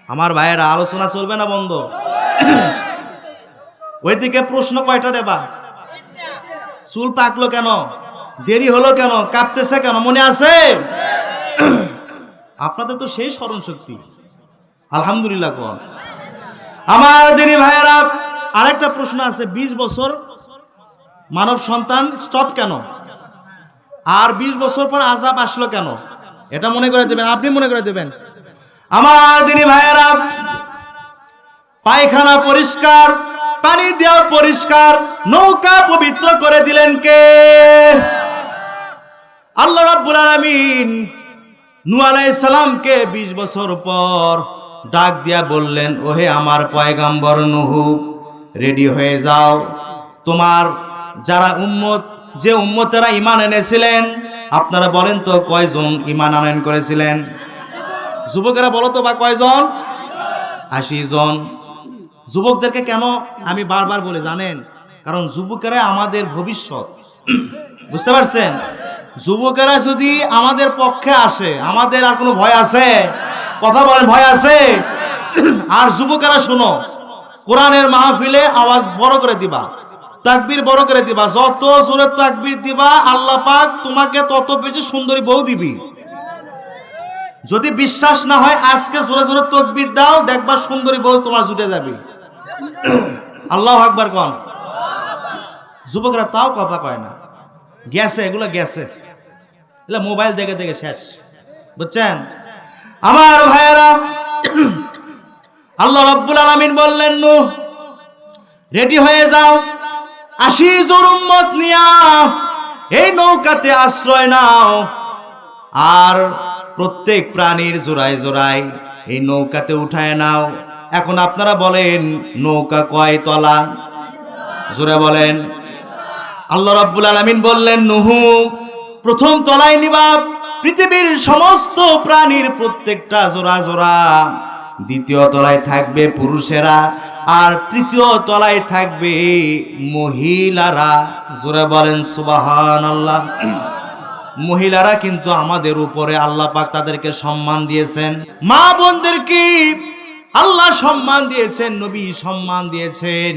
Speaker 1: আমার ভাইয়েরা, আলোচনা চলবে না বন্ধ? ওইদিকে প্রশ্ন কয়টা দেবা? চুল পাকলো কেন? দেরি হলো কেন? কাঁপতেছে কেন? মনে আছে? আপনাদের তো সেই স্মরণ শক্তি, আলহামদুলিল্লাহ কোন। আমার দিনী ভাইয়েরা, আরেকটা প্রশ্ন আছে, 20 বছর মানব সন্তান স্টপ কেন? আর 20 বছর পর আযাব আসলো কেন? এটা মনে করে দেবেন, আপনি মনে করে দেবেন। আমার দিনী ভাইয়েরা, পায়খানা পরিষ্কার, পানি দেওয়া পরিষ্কার, নৌকা পবিত্র করে দিলেন কে? আল্লাহ রাব্বুল আলামিন নূহ আলাইহিস সালামকে 20 বছর পর ডাক দিয়া বললেন, ওহে আমার পয়গম্বর নূহ, রেডি হয়ে যাও। তোমার যারা উম্মত, যে উম্মতেরা ঈমান এনেছিলেন, আপনারা বলেন তো কয়জন ঈমান আনয়ন করেছিলেন? যুবকেরা বলো তো, বা কয়জন? 80 জন। যুবকদেরকে কেন আমি বারবার বলে জানেন? কারণ যুবকেরা আমাদের ভবিষ্যৎ, বুঝতে পারছেন? যুবকেরা যদি আমাদের পক্ষে আসে, আমাদের আর কোনো ভয় আছে? কথা বলেন, ভয় আছে? আর যুবকেরা শোনো, কোরআনের মাহফিলে আওয়াজ বড় করে দিবা, তাকবীর বড় করে দিবা। যত জোরে তাকবীর দিবা, আল্লাহ পাক তোমাকে তত বেশি সুন্দরী বউ দিবি। যদি বিশ্বাস না হয়, আজকে জোরে জোরে তাকবীর দাও, দেখবা সুন্দরী বউ তোমার জুটে যাবে। আল্লাহু আকবার কোন। যুবকরা তাও কথা কয় না, গেছে, এগুলো গেছে, এগুলো মোবাইল দেখে দেখে শেষ, বুঝছেন? আমার ভাইয়েরা, আল্লাহ রাব্বুল আলামিন বললেন, নূহ রেডি হয়ে যাও, 80 জন উম্মত নিয়া এই নৌকাতে আশ্রয় নাও, আর প্রত্যেক প্রাণীর জোড়ায় জোড়ায় এই নৌকাতে উঠায় নাও। এখন আপনারা বলেন, নৌকা কয় তলা? জোরে বলেন। আল্লাহ রাব্বুল আলামিন বললেন, নূহ প্রথম তলায় নিবা পৃথিবীর সমস্ত প্রাণীর প্রত্যেকটা জোড়া জোড়া দ্বিতীয় তলায় থাকবে পুরুষেরা, আর তৃতীয় তলায় থাকবে মহিলারা। জোরে বলেন সুবহানাল্লাহ। মহিলারা কিন্তু আমাদের উপরে আল্লাহ পাক তাদেরকে সম্মান দিয়েছেন, মা বোনদেরকে আল্লাহ সম্মান দিয়েছেন, নবী সম্মান দিয়েছেন।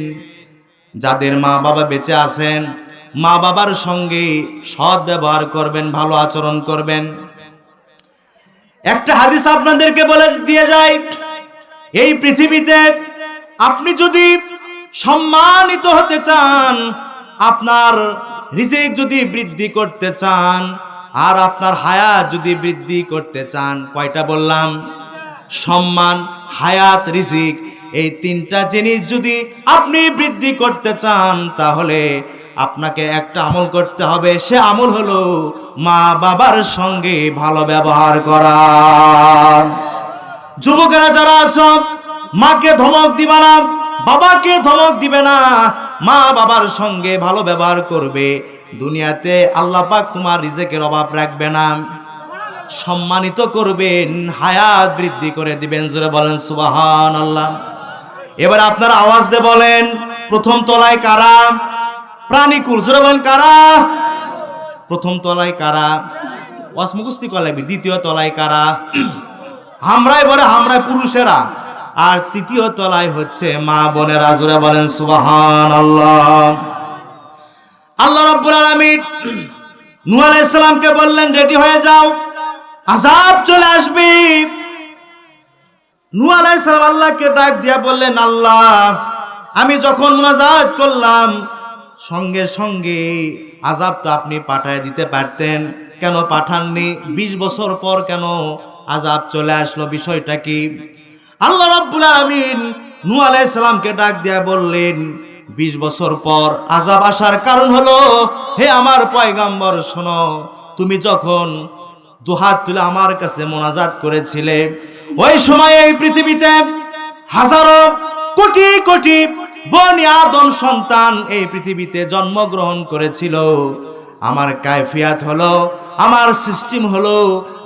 Speaker 1: যাদের মা বাবা বেঁচে আছেন, মা বাবার সঙ্গে সৎ ব্যবহার করবেন, ভালো আচরণ করবেন। একটা হাদিস আপনাদেরকে বলে দিয়ে যাই, এই পৃথিবীতে আপনি যদি সম্মানিত হতে চান, আপনার রিজিক যদি বৃদ্ধি করতে চান, আর আপনার হায়াত যদি বৃদ্ধি করতে চান, কয়টা বললাম? সম্মান, হায়াত, রিজিক, এই তিনটা জিনিস যদি আপনি বৃদ্ধি করতে চান, তাহলে আপনাকে একটা আমল করতে হবে। সে আমল হলো মা বাবার সঙ্গে ভালো ব্যবহার করা। যুবকেরা যারা আছো, মাকে ধমক দিবে না, বাবাকে ধমক দিবে না, মা বাবার সঙ্গে ভালো ব্যবহার করবে। দুনিয়াতে আল্লাহ পাক তোমার রিজিকের অভাব রাখবে না, সম্মানিত করবেন, হায়াত বৃদ্ধি করে দিবেন। জোরে বলেন সুবহানাল্লাহ। এবার আপনারা আওয়াজ দিয়ে বলেন, প্রথম তলায় কারা? প্রাণীকুল। জোরে বলেন কারা? প্রথম তলায় কারা? ওয়াজ মুখস্থি করা লাগবে। দ্বিতীয় তলায় কারা? আমরাই বলে, আমরাই পুরুষেরা। আর তৃতীয় তলায় হচ্ছে মা বোনেরা। জোরে বলেন সুবহানাল্লাহ। আল্লাহ রাব্বুল আলামিন নূহ আলাইহিস সালামকে বললেন, রেডি হয়ে যাও, আযাব চলে আসবে। নূহ আলাইহিস সালাম আল্লাহকে ডাক দিয়া বললেন, আল্লাহ, আমি যখন মুনাজাত করলাম, সঙ্গে সঙ্গে আযাব তো আপনি পাঠায় দিতে পারতেন, কেন পাঠাননি? 20 বছর পর কেন আযাব চলে আসলো? বিষয়টা কি? আল্লাহ রাব্বুল আলামিন নূহ আলাইহিস সালামকে ডাক দিয়া বললেন, 20 বছর পর আযাব আসার কারণ হলো, হে আমার পয়গম্বর শোনো, তুমি যখন দুহাত তুলে আমার কাছে মোনাজাত করেছিলে, ওই সময় এই পৃথিবীতে হাজারো কোটি কোটি বনি আদম সন্তান এই পৃথিবীতে জন্মগ্রহণ করেছিল। আমার কায়ফিয়াত হলো, আমার সিস্টেম হলো,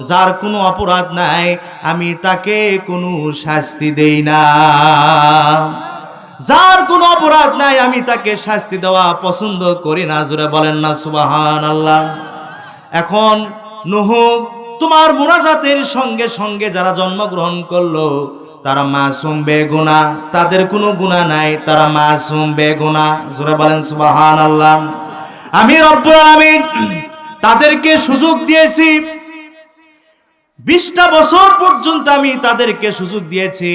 Speaker 1: যার কোনো অপরাধ নাই আমি তাকে কোনো শাস্তি দেই না। যার কোনো অপরাধ নাই আমি তাকে শাস্তি দেওয়া পছন্দ করি না। জোরে বলেন না সুবহানাল্লাহ। এখন নূহ, তোমার মুনাজাতের সঙ্গে সঙ্গে যারা জন্মগ্রহণ করলো তারা মাসুম বেগুনাহ, তাদের কোনো গুনাহ নাই, তারা মাসুম বেগুনাহ। জোরে বলেন সুবহানাল্লাহ। আমি রব্বুল আলামিন তাদেরকে সুযোগ দিয়েছি, 20টা বছর পর্যন্ত আমি তাদেরকে সুযোগ দিয়েছি,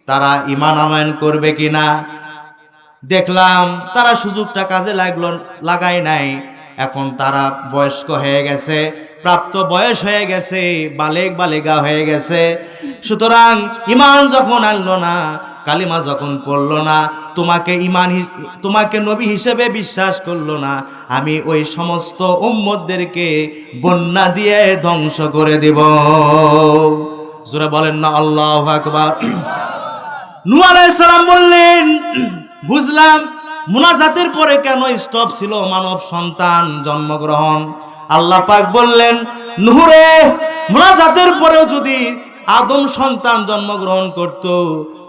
Speaker 1: তারা ঈমান আনয়ন করবে কিনা। দেখলাম তারা সুযোগটা কাজে লাগায় নাই। এখন তারা বয়স্ক হয়ে গেছে, প্রাপ্ত বয়স হয়ে গেছে, বালেগা হয়ে গেছে। সুতরাং ঈমান যখন আনলো না, কালিমা যখন পড়লো না, তোমাকে নবী হিসেবে বিশ্বাস করলো না, আমি ওই সমস্ত উম্মতদেরকে বন্যা দিয়ে ধ্বংস করে দেব। জোরে বলেন না আল্লাহু আকবার। নূহ আলাইহিস সালাম বললেন, বুঝলাম মুনাজাতের পরে কেন স্টপ ছিল মানব সন্তান জন্মগ্রহণ। আল্লাহ পাক বললেন, নূহ রে, মুনাজাতের পরেও যদি আদম সন্তান জন্মগ্রহণ করত,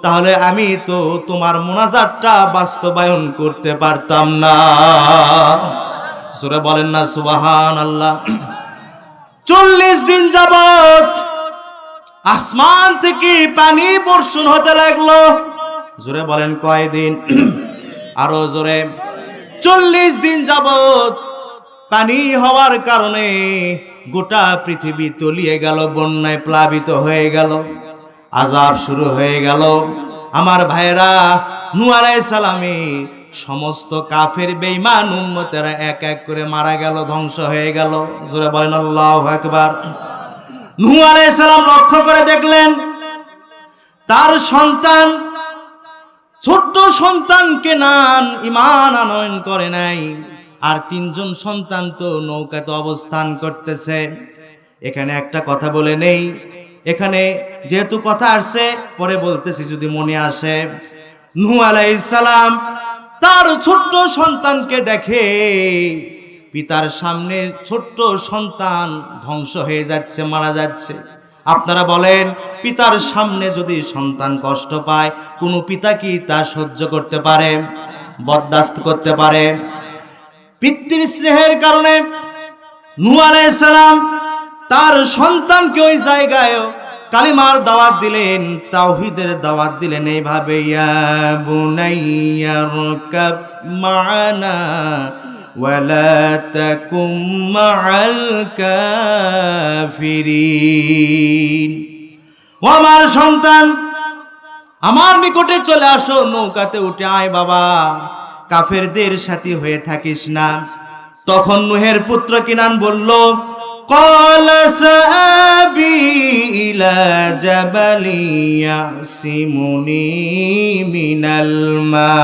Speaker 1: তাহলে আমি তো তোমার মুনাজাতটা বাস্তবায়ন করতে পারতাম না। সূরা বলেন না সুবহানাল্লাহ। 40 দিন যাবত আসমান থেকে পানি বর্ষণ হতে লাগলো। জোরে বলেন কয়দিন? আরো জোরে। 40 দিন যাবত পানি হওয়ার কারণে গোটা পৃথিবী তলিয়ে গেল, বন্যায় প্লাবিত হয়ে গেল, আযাব শুরু হয়ে গেল। আমার ভাইরা, নূহ আলাইহিস সালামে সমস্ত কাফের বেঈমান উম্মতেরা এক এক করে মারা গেল, ধ্বংস হয়ে গেল। জোরে বলেন আল্লাহু আকবার। নূহ আলাইহিস সালাম লক্ষ্য করে দেখলেন তার সন্তান, ছোট্ট সন্তান কেনান ঈমান আনয়ন করে নাই, আর 3জন সন্তান তো নৌকাতে অবস্থান করতেছে। এখানে একটা কথা বলে নেই, এখানে যেহেতু কথা আসছে পরে বলতেছি যদি মনে আসে। নূহ আলাইহিস সালাম তার ছোট্ট সন্তানকে দেখে পিতার সামনে ছোট্ট সন্তান ধ্বংস হয়ে যাচ্ছে, মারা যাচ্ছে। আপনারা বলেন, পিতার সামনে যদি সন্তান কষ্ট পায়, কোনো পিতা কি তা সহ্য করতে পারে? বরদাস্ত করতে পারে? পিতৃ স্নেহের কারণে নূহ আলাইহিস সালাম তার সন্তানকে ওই জায়গায় কালিমার দাওয়াত দিলেন, তাওহীদের দাওয়াত দিলেন এইভাবে, ইয়া বুনাইয়া রকাব মা'ানা ওয়ালা তাকুম মা'আল কাফিরিন। ও আমার সন্তান, আমার নিকটে চলে আসো, নৌকাতে উঠে আয় বাবা, কাফেরদের সাথী হয়ে থাকিস না। তখন নূহের পুত্র কিনান বলল, ক্বালা সাআবি ইলা জাবালি ইয়াসিমুনি মিনাল মা।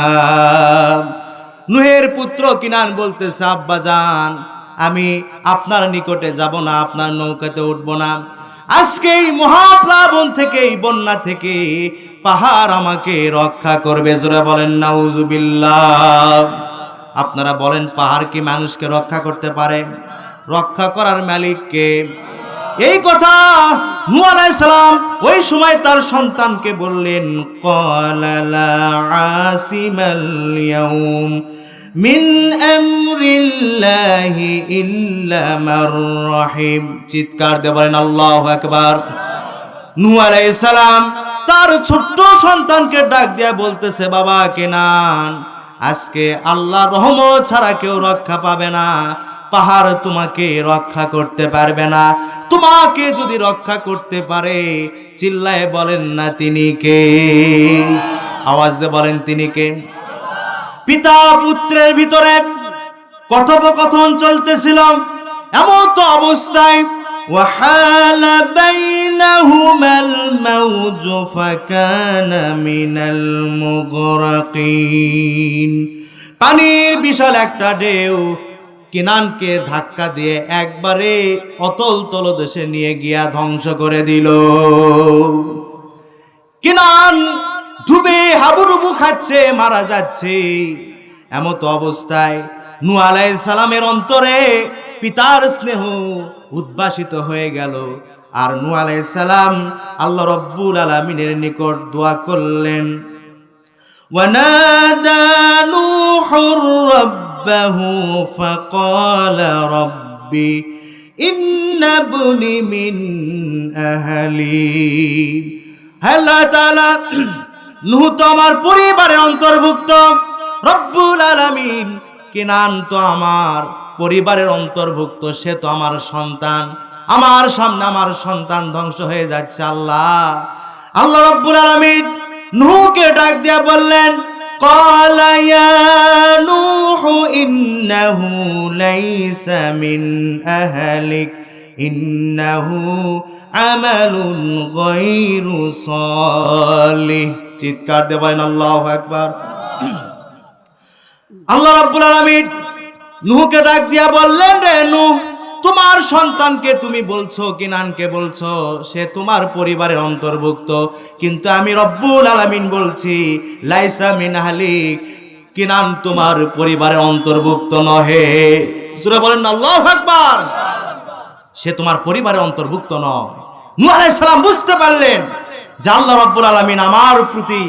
Speaker 1: নূহের পুত্র কিনান বলতেছে, আব্বাজান, আমি আপনার নিকটে যাব না, আপনার নৌকাতে উঠব না। আজকে এই মহাপ্লাবন থেকে, এই বন্যা থেকে পাহাড় আমাকে রক্ষা করবে। জোরে বলেন নাউজুবিল্লাহ। আপনারা বলেন, পাহাড় কি মানুষকে রক্ষা করতে পারে? রক্ষা করার মালিক কে? এই কথা নূহ আলাইহিস সালাম ওই সময় তার সন্তানকে বললেন, ক্বালা লা আসিমাল ইয়াউম মিন আমরিল্লাহি ইল্লা মার রাহিম। চিৎকার দিয়ে বলেন আল্লাহু আকবার। নূহ আলাইহিস সালাম তার ছোট্ট সন্তানকে ডাক দিয়া বলতেছে, বাবা কেনান, আজকে আল্লাহর রহমত ছাড়া কেউ রক্ষা পাবে না। পাহাড় তোমাকে রক্ষা করতে পারবে না। তোমাকে যদি রক্ষা করতে পারে, চিল্লায় বলেন না তিনি কে? আওয়াজ দিয়ে বলেন তিনি কে? পিতা পুত্রের ভিতরে কথোপকথন চলতেছিল। এমন তো অবস্থায় وحال بينهما الموج فكان من المغرقين। পানির বিশাল একটা ঢেউ কিনানকে ধাক্কা দিয়ে একবারে অতল তলদেশে নিয়ে গিয়া ধ্বংস করে দিল। কিনান ডুবে হাবুডুবু খাচ্ছে, মারা যাচ্ছে। এমত অবস্থায় নূহ আলাইহিস সালামের অন্তরে পিতার স্নেহ উদ্ভাসিত হয়ে গেল। আর নূহ আলাইহিস সালাম আল্লাহ রাব্বুল আলামিনের নিকট দোয়া করলেন, ওয়ানাদা নূহুর রাব্বাহু ফাকালা রাব্বি ইন্না বুনি মিন আহলি। আল্লাহ তাআলা, নূহ তো আমার পরিবারের অন্তর্ভুক্ত, রব্বুল আলামিন কিনান তো আমার পরিবারের অন্তর্ভুক্ত, সে তো আমার সন্তান। আমার সামনে আমার সন্তান ধ্বংস হয়ে যাচ্ছে। আল্লাহ রাব্বুল আলামিন নূহকে ডাক দিয়া বললেন, ক্বালা ইয়া নূহু ইন্নাহু লাইসা মিন আহলিক ইন্নাহু আমালুন গায়রু সালিহ। চিৎকার দিয়ে বলেন আল্লাহু আকবার। আল্লাহ রাব্বুল আলামিন নূহকে ডাক দিয়া বললেন, রে নূহ, তোমার সন্তানকে তুমি বলছো, কিনানকে বলছো, সে তোমার পরিবারের অন্তর্ভুক্ত, কিন্তু আমি রব্বুল আলামিন বলছি লাইসা মিন আহলিক, কিনান তোমার পরিবারের অন্তর্ভুক্ত নহে। সূরা বলেন আল্লাহু আকবার। সে তোমার পরিবারের অন্তর্ভুক্ত নয়। নূহ আলাইহিস সালাম বুঝতে পারলেন যে আল্লাহ রাব্বুল আলামিন আমার প্রতি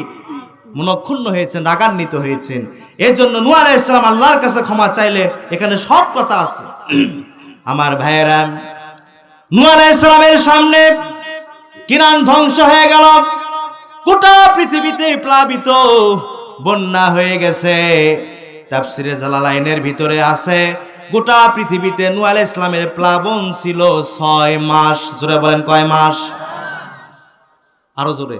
Speaker 1: মনক্ষুণ্ণ হয়েছেন, রাগান্বিত হয়েছেন। এর জন্য নূহ আলাইহিস সালাম আল্লাহর কাছে ক্ষমা চাইলেন। এখানে সব কথা আছে। আমার ভাইয়েরা, নূহ আলাইহিস সালামের সামনে কিনান ধ্বংস হয়ে গেল, গোটা পৃথিবীতে প্লাবিত, বন্যা হয়ে গেছে। তাফসিরে জালালাইনের ভিতরে আছে, গোটা পৃথিবীতে নূহ আলাইহিস সালামের প্লাবন ছিল 6 মাস। জোরে বলেন কয় মাস? আরো জোরে।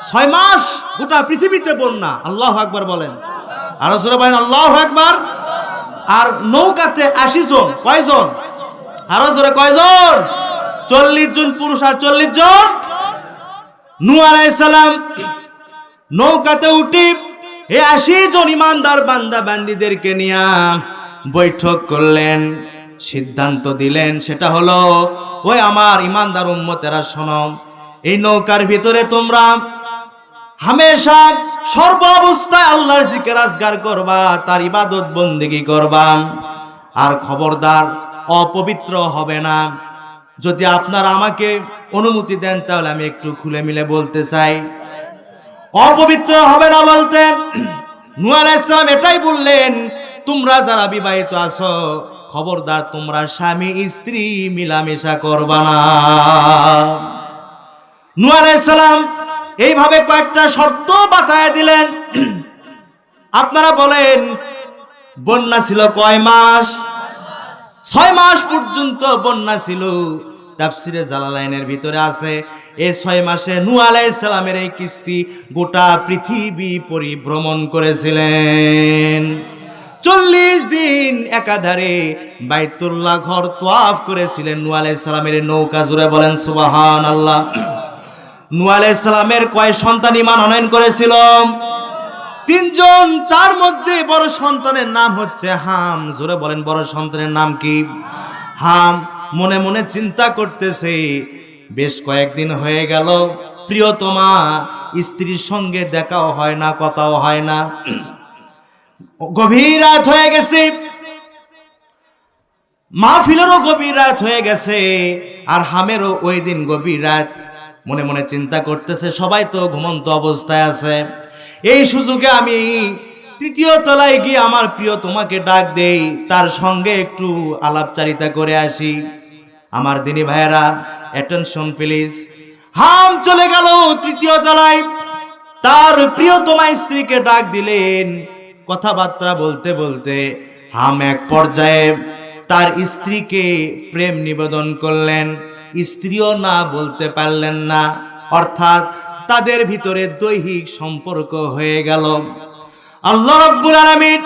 Speaker 1: 6 মাস গোটা পৃথিবীতে বন্যা। আল্লাহু আকবার বলেন। আরো জোরে বলেন আল্লাহু আকবার। আর নৌকাতে 80 জন। কয়জন? আরো জোরে কয়জন? 40 জন পুরুষ আর 40 জন। নূহ আলাইহিস সালাম নৌকাতে উঠে এই 80 জন ইমানদার বান্দা বান্দীদেরকে নিয়ে বৈঠক করলেন, সিদ্ধান্ত দিলেন, সেটা হলো, ওই আমার ইমানদার উম্মতেরা শোনো, এই নৌকার ভিতরে তোমরা হামেশা সর্ব অবস্থায় আল্লাহর জিকির আজগার করবা, তার ইবাদত বন্দেগী করবা। আর খবরদার অপবিত্র হবে না। যদি আপনারা আমাকে অনুমতি দেন তাহলে আমি একটু খুলে মিলে বলতে চাই। অপবিত্র হবে না বলতে নূহ আলাইহিস সালাম এটাই বললেন, তোমরা যারা বিবাহিত আছো খবরদার তোমরা স্বামী স্ত্রী মিলামেশা করবা না। নূহ আলাইহিস সালাম এইভাবে কয়েকটা শর্ত বাতায় দিলেন। আপনারা বলেন বন্যা ছিল কয় মাস? 6 মাস পর্যন্ত বন্যা ছিল। তাফসিরে জালালাইনের ভিতরে আছে এই 6 মাসে নূহ আলাইহিস সালামের এই কিস্তি গোটা পৃথিবী পরিভ্রমণ করেছিলেন। 40 দিন একাধারে বাইতুল্লাহ ঘর তওয়াফ করেছিলেন নূহ আলাইহিস সালামের নৌকা। জুড়ে বলেন সুবহানাল্লাহ। নূহ আলাইহিস সালামের কয় সন্তান ঈমান আনয়ন করেছিল? 3 জন। তার মধ্যে বড় সন্তানের নাম হচ্ছে হাম। জোরে বলেন বড় সন্তানের নাম কি? হাম মনে মনে চিন্তা করতেছে, বেশ কয়েকদিন হয়ে গেল প্রিয়তমা স্ত্রীর সঙ্গে দেখাও হয় না, কথাও হয় না। গভীর রাত হয়ে গেছে, মাহফিলেরও গভীর রাত হয়ে গেছে, আর হামেরও ওই দিন গভীর রাত। মনে মনে চিন্তা করতেছে সবাই তো ঘুমন্ত অবস্থায় আছে, এই সুযোগে আমি 3য় তলায় গিয়ে আমার প্রিয় তোমাকে ডাক দেই, তার সঙ্গে একটু আলাপচারিতা করে আসি। আমার দিনী ভাইয়েরা অ্যাটেনশন প্লিজ। হাম চলে গেল 3য় তলায়, তার প্রিয়তমা স্ত্রীকে ডাক দিলেন। কথাবার্তা বলতে বলতে হাম এক পর্যায়ে তার স্ত্রীকে প্রেম নিবেদন করলেন। স্ত্রীও না বলতে পারলেন না, অর্থাৎ তাদের ভিতরে দৈহিক সম্পর্ক হয়ে গেল। আল্লাহ রাব্বুল আলামিন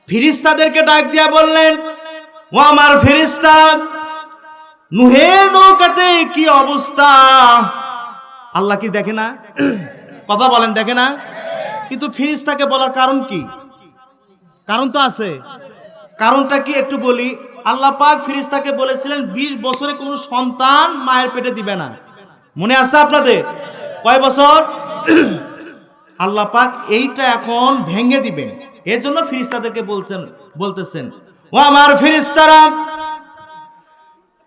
Speaker 1: ফেরেশতাদেরকে ডাক দিয়া বললেন, ও আমার ফেরেশতা, নূহের নৌকাতে কি অবস্থা? আল্লাহ কি দেখে না? কথা বলেন, দেখে না? কিন্তু ফেরেশতাকে বলার কারণ কি? কারণ তো আছে। কারণটা কি একটু বলি। আল্লাহ পাক ফেরেশতাকে বলেছিলেন 20 বছরে কোনো সন্তান মায়ের পেটে দিবে না। মনে আছে আপনাদের? কয় বছর? আল্লাহ পাক এইটা এখন ভেঙে দিবেন, এর জন্য ফেরেশতাদেরকে বলতেছেন, ও আমার ফেরেশতারা,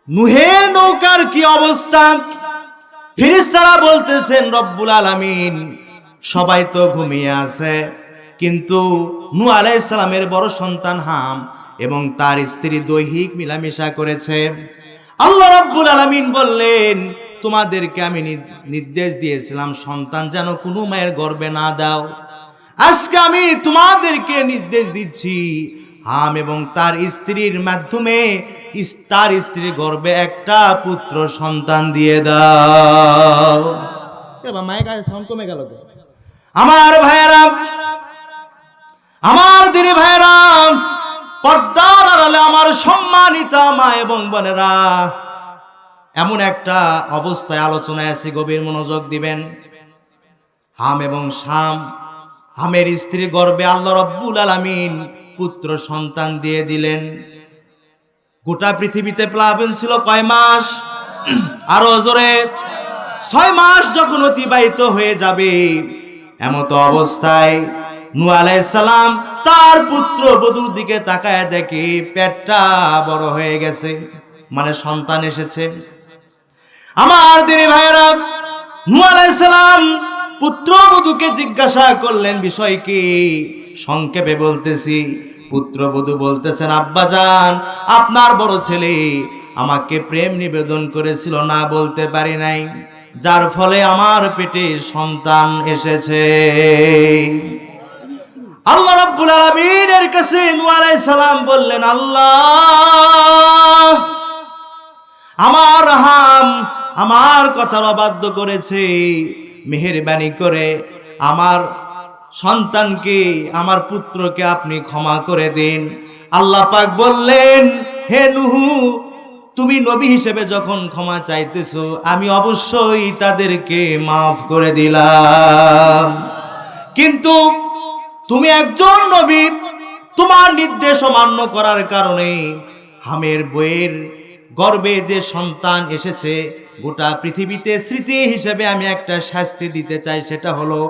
Speaker 1: নূহের নৌকার কি অবস্থা? ফেরেশতারা বলতেছেন, রব্বুল আলামিন সবাই তো ঘুমিয়ে আছে, কিন্তু নূহ আলাইহিস সালামের বড় সন্তান হাম এবং তার স্ত্রী দৈহিক মিলামেশা করেছে। আল্লাহ রাব্বুল আলামিন বললেন, তোমাদেরকে আমি নির্দেশ দিয়েছিলাম সন্তান যেন কোনো মায়ের গর্ভে না দাও। আজকে আমি তোমাদেরকে নির্দেশ দিচ্ছি, হাম এবং তার স্ত্রীর মাধ্যমে তার স্ত্রীর গর্ভে একটা পুত্র সন্তান দিয়ে দাও। মায়ের কাছে সাউন্ড কমে গেল। আমার ভাইয়েরা, আমার দিনী ভাইয়েরা, পর্দার আড়ালে আমার সম্মানিত মা এবং বোনেরা, এমন একটা অবস্থায় আলোচনায় আছে, গভীর মনোযোগ দিবেন। হাম এবং শাম, হামের স্ত্রী গর্ভে আল্লাহ রাব্বুল আলামিন পুত্র সন্তান দিয়ে দিলেন। গোটা পৃথিবীতে প্লাবন ছিল কয় মাস? আরো জোরে। 6 মাস যখন অতিবাহিত হয়ে যাবে, এমত অবস্থায় নূহ আলাইহিস সালাম তার পুত্র বধূর দিকে তাকায় দেখে পেটটা বড় হয়ে গেছে, মানে সন্তান এসেছে। আমার দিনী ভাইয়েরা, নূহ আলাইহিস সালাম পুত্র বধূকে জিজ্ঞাসা করলেন বিষয় কি? সংক্ষেপে বলতেছি। পুত্রবধূ বলতেছেন, আব্বাজান, আপনার বড় ছেলে আমাকে প্রেম নিবেদন করেছিল, না বলতে পারি নাই, যার ফলে আমার পেটে সন্তান এসেছে। আল্লাহ রাব্বুল আলামিনের কাছে নূহ আলাইহিস সালাম বললেন, আল্লাহ, আমার হাম আমার কথা অবাধ্য করেছে, মেহেরবানি করে আমার সন্তানকে, আমার পুত্রকে আপনি ক্ষমা করে দিন। আল্লাহ পাক বললেন, হে নূহ, তুমি নবী হিসেবে যখন ক্ষমা চাইতেছো, আমি অবশ্যই তাদেরকে মাফ করে দিলাম, কিন্তু তুমি একজন নবী, তোমার নির্দেশ অমান্য করার কারণে হামের বইয়ের গর্ভে যে সন্তান এসেছে, গোটা পৃথিবীতে স্মৃতি হিসেবে আমি একটা শাস্তি দিতে চাই। সেটা হলো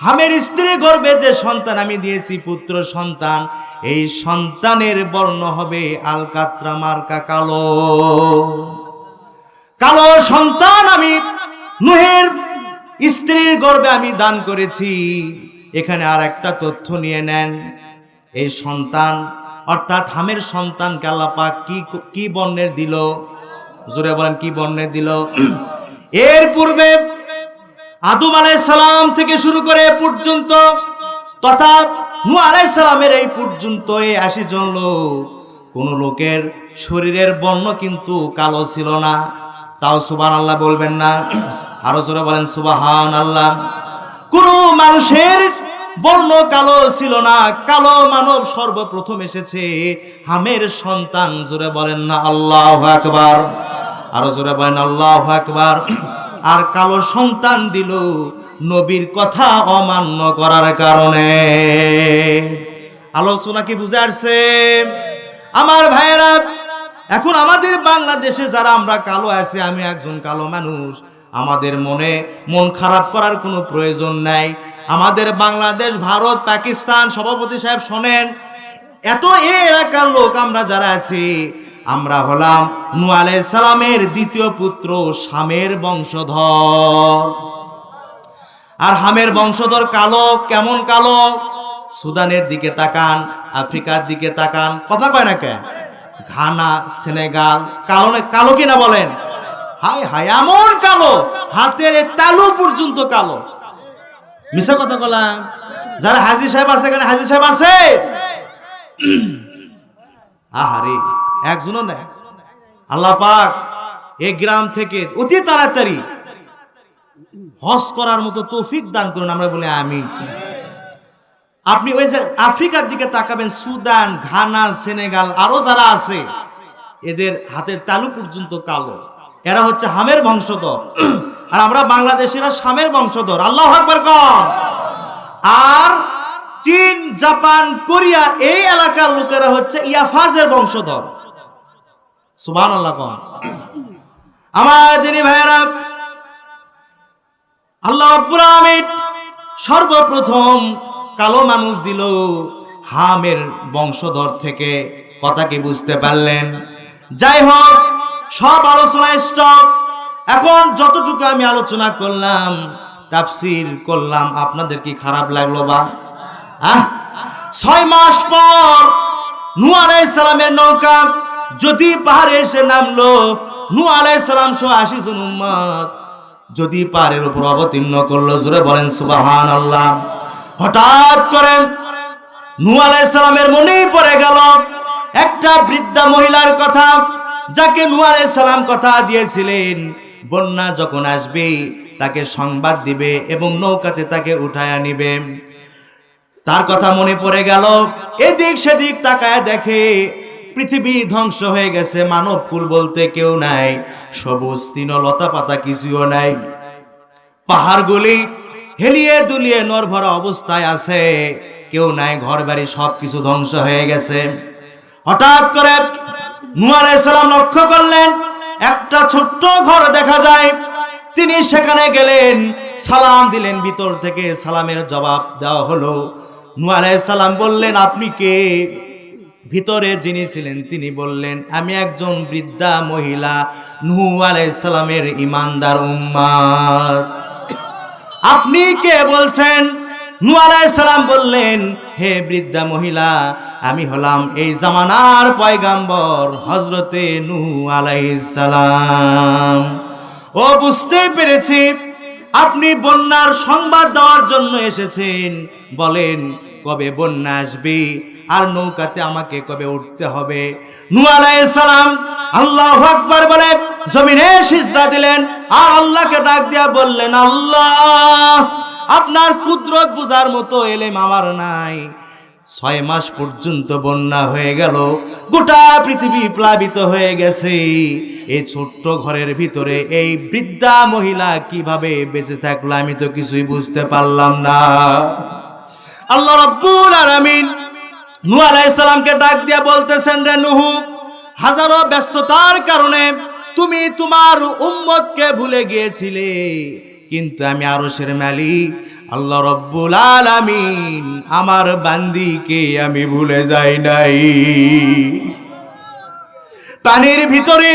Speaker 1: হামের স্ত্রী গর্ভে যে সন্তান আমি দিয়েছি, পুত্র সন্তান, এই সন্তানের বর্ণ হবে আলকাত্রা মার্কা কালো। কালো সন্তান আমি নূহের স্ত্রীর গর্ভে আমি দান করেছি। এখানে আর একটা তথ্য নিয়ে নেন, এই সন্তান অর্থাৎ হামের সন্তানকে আল্লাহ পাক কি বর্ণের দিল? জোরে বলেন, কি বর্ণের দিল? এর পূর্বে আদম আলাইহিস সালাম থেকে শুরু করে পর্যন্ত তথা নূহ আলাইহিস সালামের এই পর্যন্ত এই ৮০ জন লোক, কোন লোকের শরীরের বর্ণ কিন্তু কালো ছিল না। তাও সুবহানাল্লাহ বলবেন না? আরো জোরে বলেন সুবহানাল্লাহ। কোন মানুষের বর্ণ কালো ছিল না, কালো মানব সর্বপ্রথম এসেছে হামের সন্তান। জোরে বলেন না আল্লাহু আকবার। আরো জোরে বলেন আল্লাহু আকবার। আর কালো সন্তান দিল নবীর কথা অমান্য করার কারণে। আলোচনা কি বুঝে আসছে আমার ভাইয়েরা? এখন আমাদের বাংলাদেশে যারা আমরা কালো আছি, আমি একজন কালো মানুষ, আমাদের মন খারাপ করার কোনো প্রয়োজন নাই। আমাদের বাংলাদেশ, ভারত, পাকিস্তান সভাপতি সাহেব শোনেন, এত এই এলাকার লোক আমরা যারা আছি, আমরা হলাম নূহ আলাইহিস সালামের দ্বিতীয় পুত্র শামের বংশধর। আর হামের বংশধর কালো, কেমন কালো? সুদানের দিকে তাকান, আফ্রিকার দিকে তাকান, কথা কয় না কেন? ঘানা, সেনেগাল, কালো কালো কিনা বলেন? হায় হায়, এমন কালো, হাতের তালু পর্যন্ত কালো। মিছা কথা বললাম? যারা হাজী সাহেব আছে এখানে, হাজী সাহেব আছে? আহারে, একজনও নাই। আল্লাহ পাক এই গ্রাম থেকে অতি তাড়াতাড়ি হজ করার মতো তৌফিক দান করুন, আমরা বলি আমিন। আপনি ওই যে আফ্রিকার দিকে তাকাবেন, সুদান, ঘানা, সেনেগাল, আরো যারা আছে, এদের হাতের তালু পর্যন্ত কালো। এরা হচ্ছে হামের বংশধর। আর আমরা বাংলাদেশিরা শামের বংশধর। আল্লাহু আকবার কন। আর চীন, জাপান, কোরিয়া এই এলাকার লোকেরা হচ্ছে ইয়াফাজের বংশধর। সুবহানাল্লাহ কন। আমার দিনী ভাইয়েরা, আল্লাহ রাব্বুল আলামিন সর্বপ্রথম কালো মানুষ দিল হামের বংশধর থেকে। কথা কি বুঝতে পারলেন? যাই হোক, সব আলোচনা স্টপ। এখন যতটুকু আমি আলোচনা করলাম, তাফসীর করলাম, আপনাদের কি খারাপ লাগলো বা? 6 মাস পর নূহ আলাইহিস সালামের নৌকা যদি পাহাড়ে এসে নামলো, নূহ আলাইহিস সালাম সহ 80 জন উম্মত যদি পাহাড়ের উপর অবতীর্ণ করলো, জোরে বলেন সুবহানাল্লাহ। হঠাৎ করে নূহ আলাইহিস সালামের মনেই পড়ে গেল একটা বৃদ্ধা মহিলার কথা, যাকে নূহ আলাইহিস সালাম কথা দিয়েছিলেন বন্যা যখন আসবে তাকে সংবাদ দিবে এবং নৌকাতে তাকে উঠায়া নিবে। তার কথা মনে পড়ে গেল। এদিক সেদিক তাকায় দেখে পৃথিবী ধ্বংস হয়ে গেছে, মানব কুল বলতে কেউ নাই, সবুজ তৃণলতা পাতা কিছুও নাই, পাহাড়গুলি হেলিয়ে দুলিয়ে নরভরা অবস্থায় আছে, কেউ নাই, ঘর বাড়ি সবকিছু ধ্বংস হয়ে গেছে। হঠাৎ করে নূহ আলাইহিস সালাম লক্ষ্য করলেন একটা ছোট্ট ঘর দেখা যায়। তিনি সেখানে গেলেন, সালাম দিলেন, ভিতর থেকে সালামের জবাব দেওয়া হলো। নূহ আলাইহিস সালাম বললেন, আপনি কে? ভিতরে যিনি ছিলেন তিনি বললেন, আমি একজন বৃদ্ধা মহিলা, নূহ আলাইহিস সালামের ঈমানদার উম্মত। আপনি কে বলছেন? নূহ আলাইহিস সালাম বললেন, হে বৃদ্ধা মহিলা, আমি হলাম এই জামানার পয়গাম্বর হযরতে নূহ আলাইহিস সালাম। ও, বুঝতে পেরেছি, আপনি বন্যার সংবাদ দেওয়ার জন্য এসেছেন। বলেন কবে বন্যা আসবে আর নৌকাতে আমাকে কবে উঠতে হবে? নূহ আলাইহিস সালাম আল্লাহু আকবার বলে জমিনে সিজদা দিলেন আর আল্লাহকে ডাক দিয়া বললেন, আল্লাহ, আপনার কুদরত বুঝার মতো এলেম আমার নাই। 6 মাস পর্যন্ত বন্যা হয়ে গেল, গোটা পৃথিবী প্লাবিত হয়ে গেছে। এই ছোট্ট ঘরের ভিতরে এই বৃদ্ধা মহিলা কিভাবে বেঁচে থাকলো আমি তো কিছুই বুঝতে পারলাম না। আল্লাহ রাব্বুল আলামিন নূহ আলাইহিস সালামকে ডাক দিয়া বলতেছেন, রে নূহ, হাজারো ব্যস্ততার কারণে তুমি তোমার উম্মতকে ভুলে গিয়েছিলে, কিন্তু আমি আরশের মালিক আল্লাহ রব্বুল আলামিন আমার বান্দিকে আমি ভুলে যাই নাই। পানির ভিতরে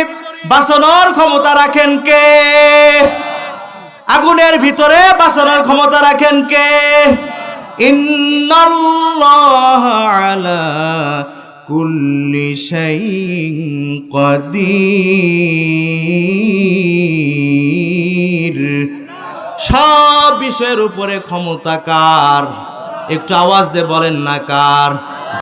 Speaker 1: বাঁচানোর ক্ষমতা রাখেন কে? আগুনের ভিতরে বাঁচানোর ক্ষমতা রাখেন কে? ইন্নাল্লাহ আলা কুল্লি শাইইন কাদির। সব বিষয়ের উপরে ক্ষমতা কার? একটু আওয়াজ দিয়ে বলেন না কার?